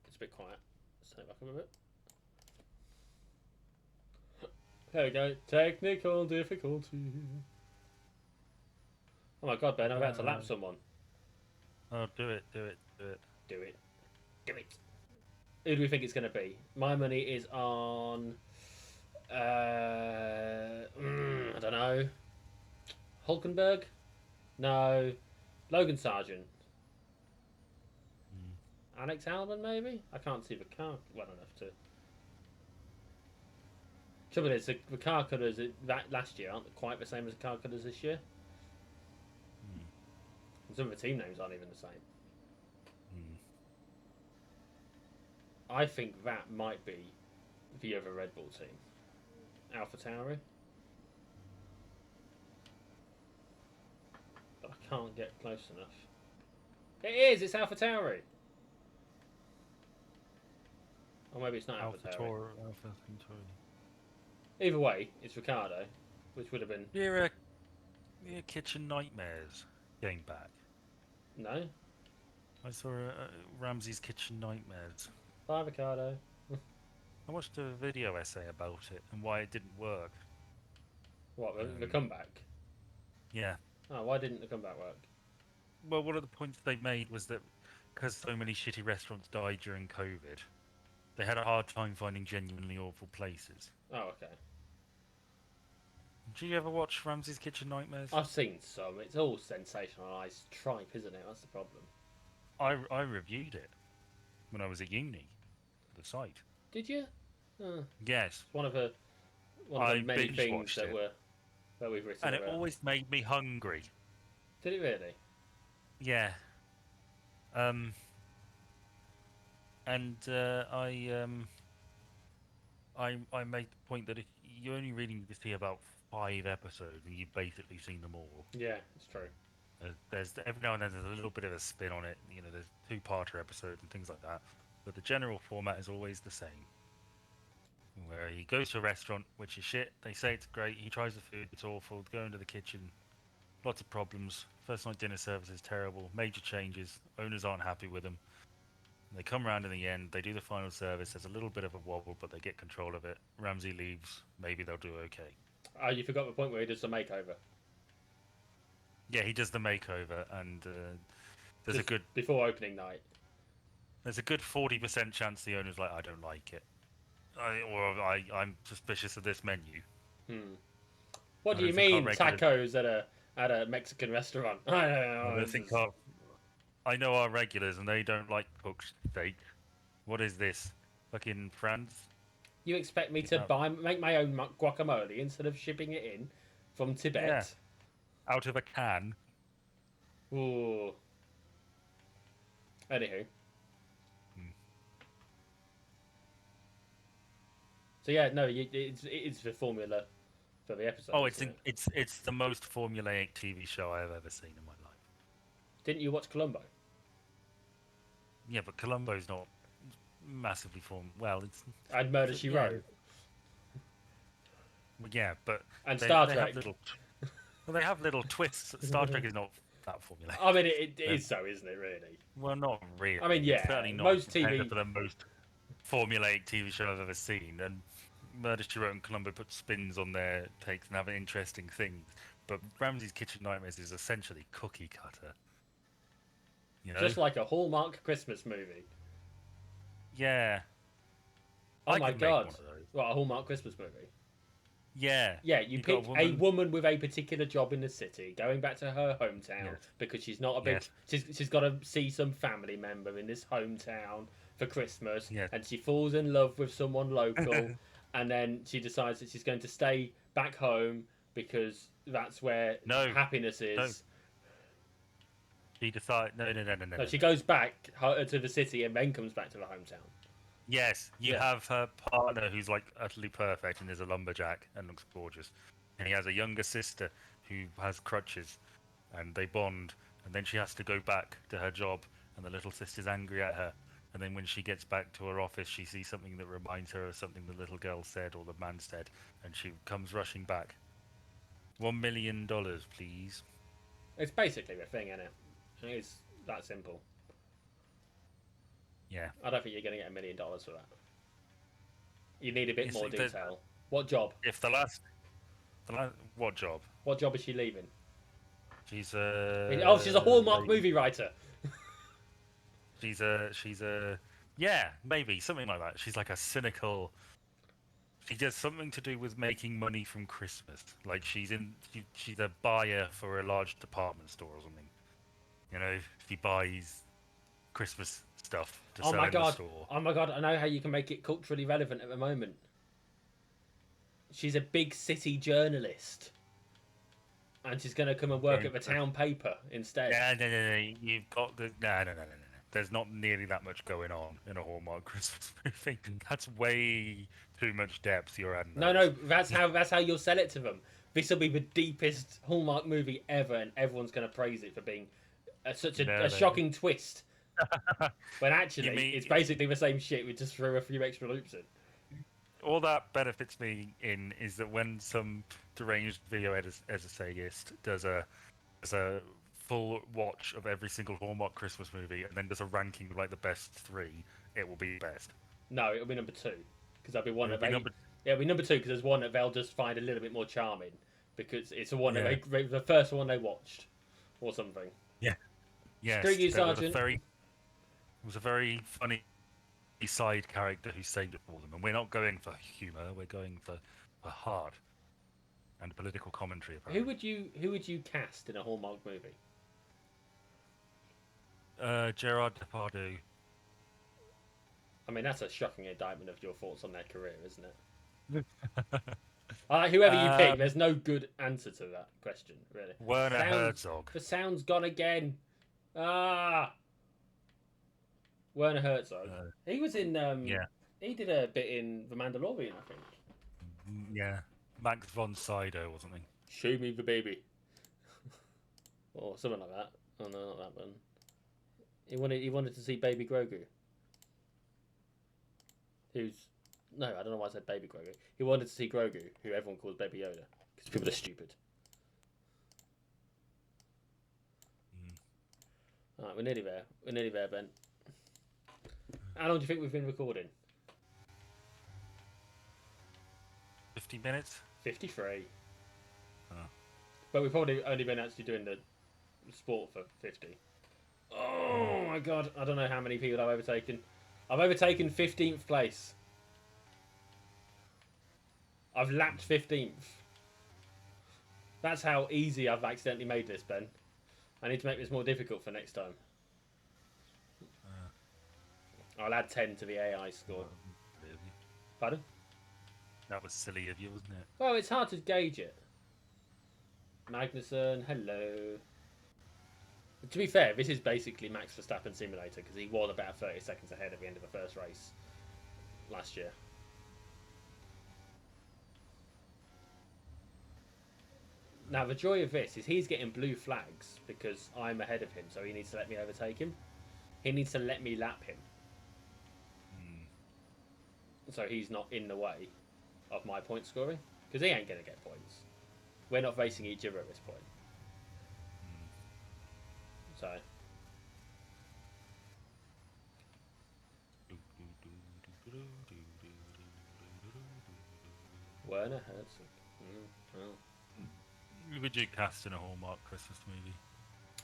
It's a bit quiet. Let's turn it back up a bit. There we go. Technical difficulty. Oh my god, Ben, I'm about to lap someone. Oh, do it, do it, do it. Do it. Do it. Who do we think it's going to be? My money is on... I don't know. Hulkenberg? No. Logan Sargent. Alex Albon, maybe? I can't see the car well enough to... Trouble is, the car colours that last year aren't quite the same as the car colours this year. And some of the team names aren't even the same. I think that might be the other Red Bull team. AlphaTauri. But I can't get close enough. It is! It's AlphaTauri! Or maybe it's not AlphaTauri. Either way, it's Ricardo, which would have been... Your Kitchen Nightmares came back. No? I saw Ramsey's Kitchen Nightmares. Bye, Ricardo. I watched a video essay about it and why it didn't work. What, the comeback? Yeah. Oh, why didn't the comeback work? Well, one of the points they made was that because so many shitty restaurants died during COVID, they had a hard time finding genuinely awful places. Oh, okay. Did you ever watch Ramsey's Kitchen Nightmares? I've seen some. It's all sensationalised tripe, isn't it? That's the problem. I reviewed it when I was at uni, the site. Did you? Yes. One of the many things that we've written and about. it always made me hungry. Did it really? Yeah. I made the point that if you only really need to see about 5 episodes and you've basically seen them all. Yeah, it's true. There's every now and then there's a little bit of a spin on it. You know, there's 2-parter episodes and things like that. But the general format is always the same. Where he goes to a restaurant, which is shit. They say it's great. He tries the food, it's awful. Go into the kitchen, lots of problems. First night dinner service is terrible. Major changes. Owners aren't happy with them. They come around in the end. They do the final service. There's a little bit of a wobble, but they get control of it. Ramsey leaves. Maybe they'll do okay. Oh, you forgot the point where he does the makeover. Yeah, he does the makeover, and there's a good before opening night. There's a good 40% chance the owner's like, I don't like it, I'm suspicious of this menu. What do you mean tacos at a Mexican restaurant? I know our regulars, and they don't like cooked steak. What is this? Fucking France? You expect me to make my own guacamole instead of shipping it in from Tibet? Yeah. Out of a can. Ooh. Anywho. So yeah, no, it's the formula for the episode. Oh, it's the most formulaic TV show I've ever seen in my life. Didn't you watch Columbo? Yeah, but Columbo's not massively Well, it's. And Murder She Wrote. Well, yeah, but and Star Trek. They have little twists. Star Trek is not that formulaic. I mean, it is so, isn't it? Really. Well, not really. I mean, yeah. It's certainly not most TV for the most formulaic TV show I've ever seen, and Murder She Wrote and Columbo put spins on their takes and have interesting things. But Ramsey's Kitchen Nightmares is essentially cookie cutter. You know? Just like a Hallmark Christmas movie. Yeah. Oh my god! What, a Hallmark Christmas movie? Yeah. Yeah, you got pick a woman with a particular job in the city, going back to her hometown Yes. because she's not a big. Yes. She's got to see some family member in this hometown for Christmas, Yes. and she falls in love with someone local, and then she decides that she's going to stay back home because that's where No. happiness No. is. She decides. No. No, she goes back to the city and then comes back to the hometown. Yes, you Yeah. have her partner who's like utterly perfect and is a lumberjack and looks gorgeous, and he has a younger sister who has crutches, and they bond, and then she has to go back to her job, and the little sister's angry at her, and then when she gets back to her office, she sees something that reminds her of something the little girl said or the man said, and she comes rushing back. $1 million, please. It's basically the thing, isn't it? It's that simple. Yeah. I don't think you're going to get $1 million for that. You need a bit It's more like the- detail. What job? If the last, what job? What job is she leaving? She's a. Oh, she's a Hallmark lady. movie writer. She's a yeah, maybe something like that. She's like a cynical. She does something to do with making money from Christmas. Like she's a buyer for a large department store or something. You know, she buys Christmas stuff to Oh sell my in the god! store. Oh my god! I know how you can make it culturally relevant at the moment. She's a big city journalist, and she's going to come and work at the town paper instead. No. You've got the no. There's not nearly that much going on in a Hallmark Christmas movie. That's way too much depth you're adding. No. That's how you'll sell it to them. This will be the deepest Hallmark movie ever, and everyone's going to praise it for being such a shocking twist. When actually, it's basically the same shit. We just threw a few extra loops in. All that benefits me in is that when some deranged video essayist does a full watch of every single Hallmark Christmas movie and then does a ranking of like the best 3, it will be best. No, it'll be number 2 because there'll be one It'll that be it'll be number 2 because there's one that they'll just find a little bit more charming because it's the one Yeah. that the first one they watched or something. Yes, Screw you, there was Sergeant. it was a very funny side character who saved it for them, and we're not going for humour. We're going for heart and political commentary. Apparently. Who would you cast in a Hallmark movie? Gerard Depardieu. I mean, that's a shocking indictment of your thoughts on their career, isn't it? Whoever you pick, there's no good answer to that question, really. Werner Herzog. The sound's gone again. Werner Herzog. He was in. Yeah. He did a bit in The Mandalorian, I think. Yeah. Max von Sydow or something. Show me the baby. Or something like that. Oh no, not that one. He wanted to see Baby Grogu. No, I don't know why I said Baby Grogu. He wanted to see Grogu, who everyone calls Baby Yoda, because people are stupid. Alright, we're nearly there. We're nearly there, Ben. How long do you think we've been recording? 50 minutes? 53. Oh. But we've probably only been actually doing the sport for 50. Oh my god, I don't know how many people I've overtaken. I've overtaken 15th place. I've lapped 15th. That's how easy I've accidentally made this, Ben. I need to make this more difficult for next time. I'll add 10 to the AI score. Really? Pardon? That was silly of you, wasn't it? Well, it's hard to gauge it. Magnussen, hello. To be fair, this is basically Max Verstappen simulator because he was about 30 seconds ahead at the end of the first race last year. Now, the joy of this is he's getting blue flags because I'm ahead of him, so he needs to let me overtake him. He needs to let me lap him. So he's not in the way of my point scoring because he ain't going to get points. We're not facing each other at this point. So. Werner Herzog. Well. Who would you cast in a Hallmark Christmas movie?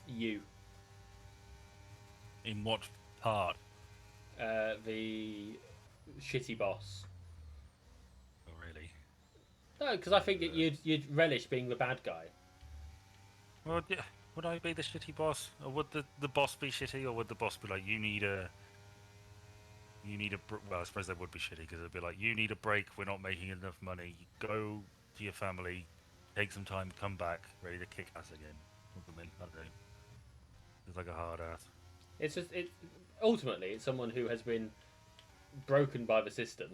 You. In what part? The shitty boss. Oh, really? No, because I think that you'd relish being the bad guy. Well, yeah, would I be the shitty boss, or would the boss be shitty, or would the boss be like, well, I suppose they would be shitty because it'd be like, you need a break. We're not making enough money. Go to your family, take some time, come back, ready to kick ass again. Or something. I don't know. It's like a hard ass. It's just ultimately it's someone who has been broken by the system,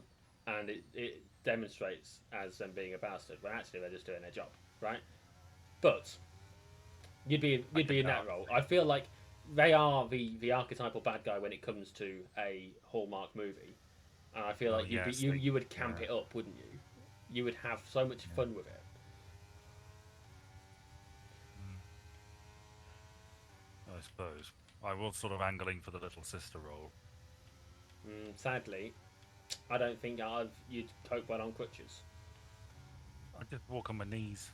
and it demonstrates as them being a bastard when actually they're just doing their job, right? But you'd be in that role. I feel like they are the archetypal bad guy when it comes to a Hallmark movie, and I feel like you would camp it up, wouldn't you? You would have so much fun with it. I suppose. I was sort of angling for the little sister role. Sadly, I don't think you'd cope well on crutches. I just walk on my knees.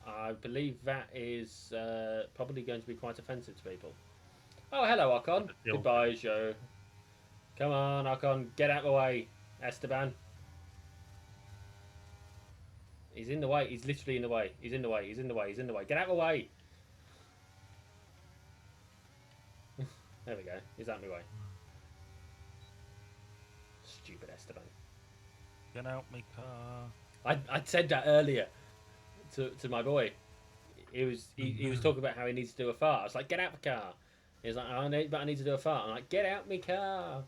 I believe that is probably going to be quite offensive to people. Oh, hello, Ocon. Goodbye, Joe. Come on, Ocon, get out of the way, Esteban. He's in the way. He's literally in the way. He's in the way. He's in the way. He's in the way. Get out of the way. There we go. He's out of my way. Stupid Esteban. Get out my car. I said that earlier to my boy. He was talking about how he needs to do a fart. I was like, get out the car. He was like, I need to do a fart. I'm like, get out my car.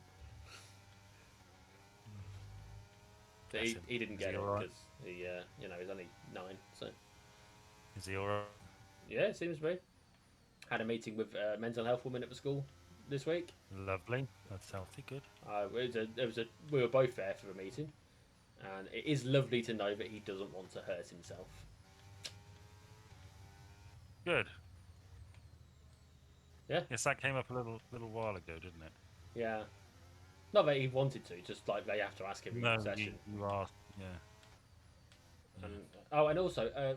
But he didn't get it because he he's only 9. So is he alright? Yeah, it seems to be. Had a meeting with a mental health woman at the school this week. Lovely. That's healthy. Good. We were both there for the meeting, and it is lovely to know that he doesn't want to hurt himself. Good. Yeah. Yes, that came up a little while ago, didn't it? Yeah. Not that he wanted to, just like they have to ask him in the session. You asked, yeah. And also,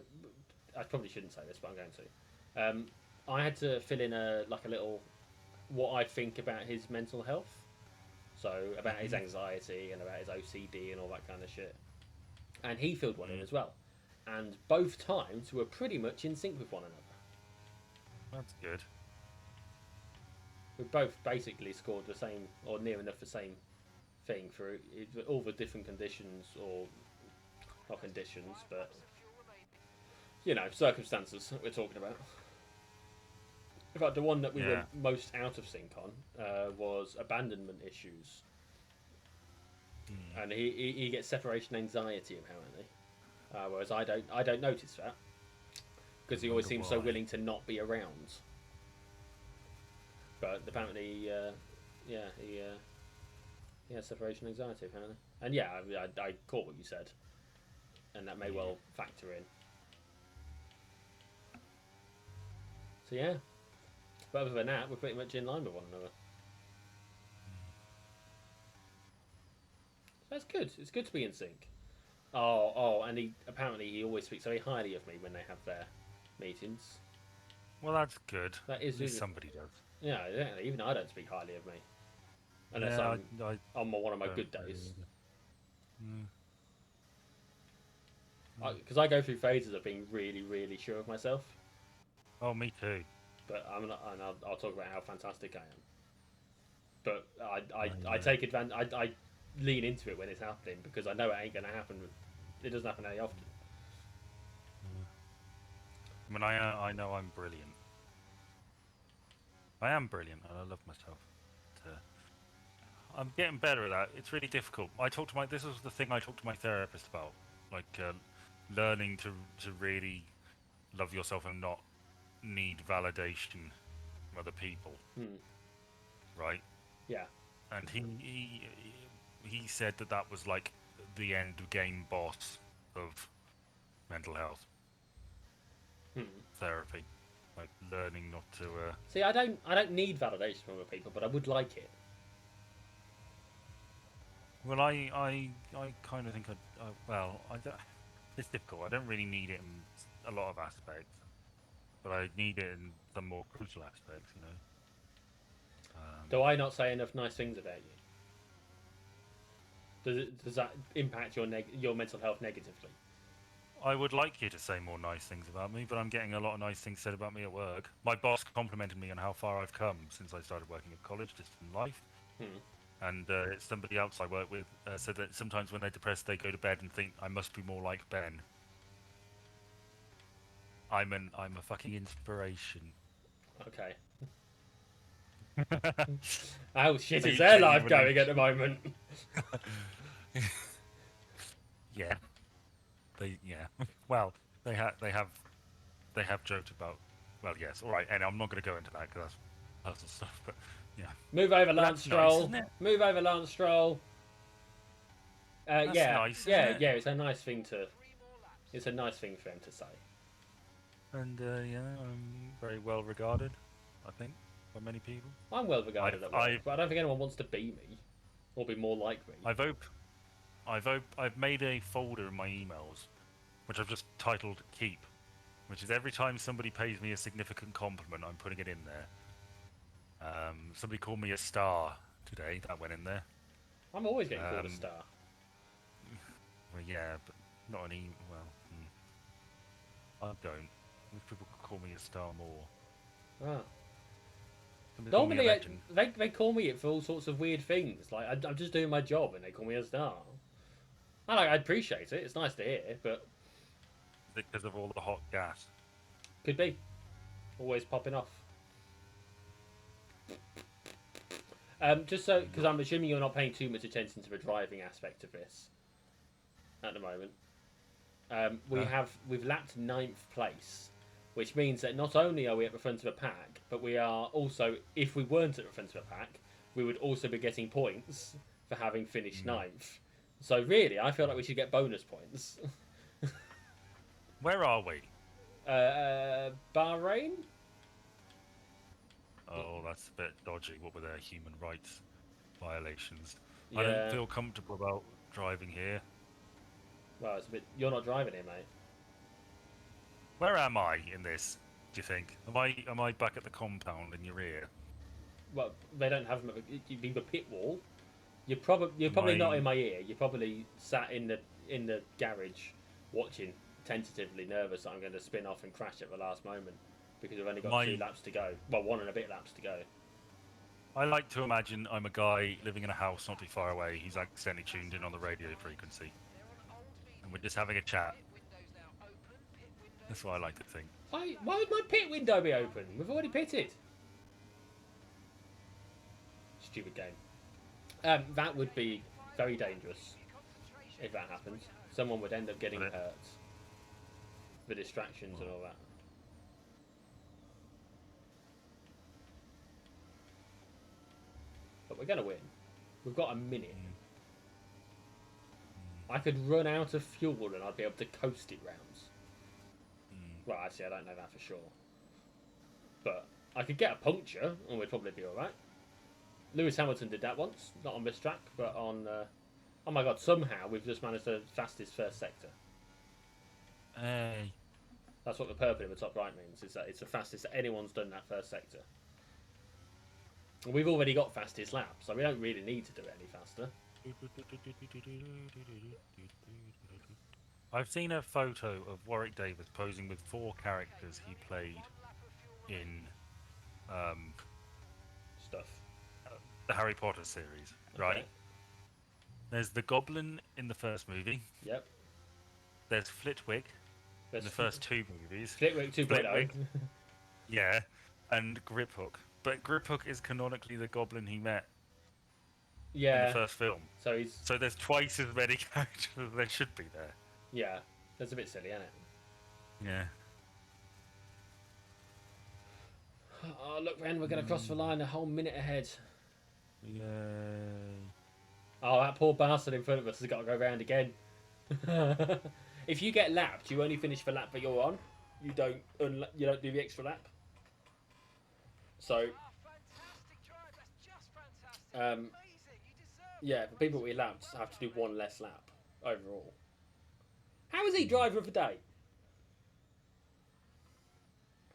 I probably shouldn't say this, but I'm going to. I had to fill in a little what I think about his mental health. So about his anxiety and about his OCD and all that kind of shit. And he filled one in as well. And both times were pretty much in sync with one another. That's good. We both basically scored the same, or near enough the same thing for all the different conditions, or not conditions, but circumstances that we're talking about. In fact, the one that we were most out of sync on was abandonment issues, and he gets separation anxiety apparently, whereas I don't notice that because he always seems so willing to not be around. But apparently, he has separation anxiety apparently, and I caught what you said, and that may well factor in. So yeah. But other than that, we're pretty much in line with one another. That's good. It's good to be in sync. And he always speaks very highly of me when they have their meetings. Well, that's good. That is at least somebody does. Yeah, exactly. Even I don't speak highly of me, unless I'm on one of my good days. Because I go through phases of being really, really sure of myself. Oh, me too. But I'm not, and I'll talk about how fantastic I am. But I take advantage. I lean into it when it's happening because I know it ain't gonna happen. It doesn't happen very often. I mean, I know I'm brilliant. I am brilliant, and I love myself. I'm getting better at that. It's really difficult. This was the thing I talked to my therapist about, like learning to really love yourself and not need validation from other people, right? Yeah. And he said that was like the end game boss of mental health therapy, like learning not to. See, I don't need validation from other people, but I would like it. Well, I kind of think it's difficult. I don't really need it in a lot of aspects. But I need it in some more crucial aspects, you know. Do I not say enough nice things about you? Does that impact your mental health negatively? I would like you to say more nice things about me, but I'm getting a lot of nice things said about me at work. My boss complimented me on how far I've come since I started working at college, just in life. Hmm. And somebody else I work with said that sometimes when they're depressed, they go to bed and think, I must be more like Ben. I'm a fucking inspiration. Okay. How shit Are is you their life genuinely- going at the moment? Yeah. Yeah. Well, they have joked about. Well, yes. All right, and I'm not going to go into that because that's personal stuff. But yeah, Move over, But Lance that's nice, Stroll. isn't it? Move over, Lance Stroll. That's Yeah, nice, isn't yeah, it? yeah. It's a nice thing to. 3 more laps. It's a nice thing for him to say. And yeah, I'm very well regarded, I think, by many people. I'm well regarded at work, I've but I don't think anyone wants to be me or be more like me. I've made a folder in my emails, which I've just titled "Keep," which is every time somebody pays me a significant compliment, I'm putting it in there. Somebody called me a star today. That went in there. I'm always getting called a Um, star. Well, yeah, but not an e. Well, I don't. Most people call me a star more. Ah. Somebody call me a Normally, legend. they call me it for all sorts of weird things. Like I'm just doing my job, and they call me a star. I appreciate it. It's nice to hear, but Because of all the hot gas. could be always popping off. Just so, because I'm assuming you're not paying too much attention to the driving aspect of this at the moment. We've lapped 9th place, which means that not only are we at the front of the pack, but we are also, if we weren't at the front of the pack, we would also be getting points for having finished 9th. So really, I feel like we should get bonus points. Where are we? Bahrain? Oh, that's a bit dodgy. What were their human rights violations? Yeah. I don't feel comfortable about driving here. Well, it's a bit. You're not driving here, mate. Where am I in this? Do you think? Am I back at the compound in your rear? Well, they don't have them. You've been the pit wall. You're probably not in my ear. You're probably sat in the garage, watching tentatively, nervous that I'm going to spin off and crash at the last moment because we've only got 2 laps to go. Well, 1 and a bit laps to go. I like to imagine I'm a guy living in a house not too far away. He's accidentally tuned in on the radio frequency, They're on old medium. and we're just having a chat. Pit windows now open. Pit windows. That's what I like to think. Why would my pit window be open? We've already pitted. Stupid game. That would be very dangerous if that happens. Someone would end up getting Would it? hurt. The distractions and all that. But we're going to win. We've got a minute. I could run out of fuel and I'd be able to coast it rounds. Well, actually, I don't know that for sure. But I could get a puncture and we'd probably be alright. Lewis Hamilton did that once. Not on this track, but on... oh my god, somehow we've just managed the fastest first sector. Hey. That's what the purple in the top right means, is that it's the fastest that anyone's done that first sector. And we've already got fastest lap, so we don't really need to do it any faster. I've seen a photo of Warwick Davis posing with 4 characters he played in Stuff. the Harry Potter series, right? Okay. There's the Goblin in the first movie. Yep. There's Flitwick in the first 2 movies. Flitwick 2.0. Flitwick. Yeah, and Griphook. But Griphook is canonically the Goblin he met in Yeah. the first film. So he's... So there's twice as many characters as there should be there. Yeah. That's a bit silly, isn't it? Yeah. Oh, look, Ren, we're going to cross the line a whole minute ahead. Yay. Oh, that poor bastard in front of us has got to go round again. If you get lapped, you only finish the lap that you're on. You don't do the extra lap. So, Fantastic drive. That's just fantastic. Um, Amazing. You deserve yeah, the people we lapped have to do 1 less lap overall. How is he driver of the day?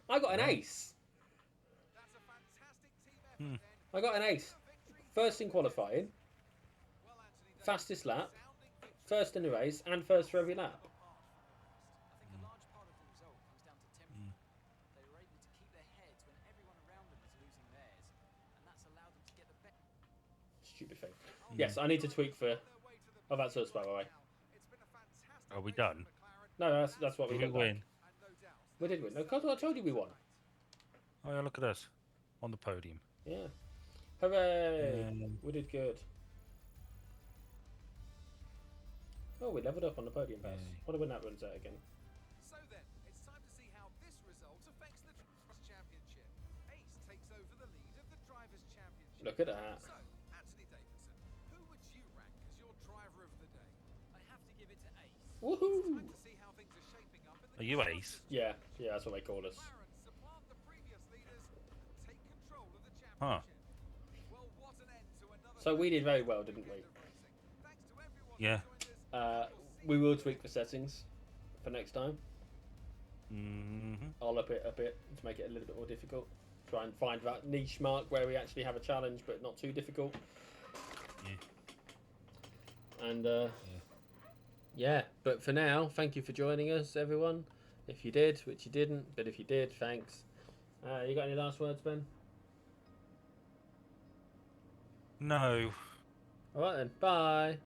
I got an ace. That's a fantastic team effort. I got an ace. First in qualifying, fastest lap, first in the race, and first for every lap. stupid thing. Yes, I need to tweak for. Oh, that's us, by the way. Are we done? No, that's what we Did we look like. win? We did win. No, I told you we won. Oh yeah, look at us on the podium. Yeah. Hooray! Um, We did good. Oh, we leveled up on the podium pass. Yay. Wonder when that runs out again. So then, it's time to see how this result affects the Drivers' Championship. Ace takes over the lead of the Drivers' Championship. Look at that. So, Anthony Davidson, who would you rank as your driver of the day? I have to give it to Ace. Woohoo! Time to see how things are shaping up in the Are you Ace? Yeah, that's what they call us. McLaren supplant the previous leaders and take control of the Huh. championship. Well, what an end to another So we did very well, didn't we? weekend of racing. Thanks to everyone Yeah. who joined us. We will tweak the settings for next time. Mm-hmm. I'll up it a bit to make it a little bit more difficult. Try and find that niche mark where we actually have a challenge, but not too difficult. Yeah. And yeah, but for now, thank you for joining us, everyone. If you did, which you didn't, but if you did, thanks. You got any last words, Ben? No. All right then. Bye.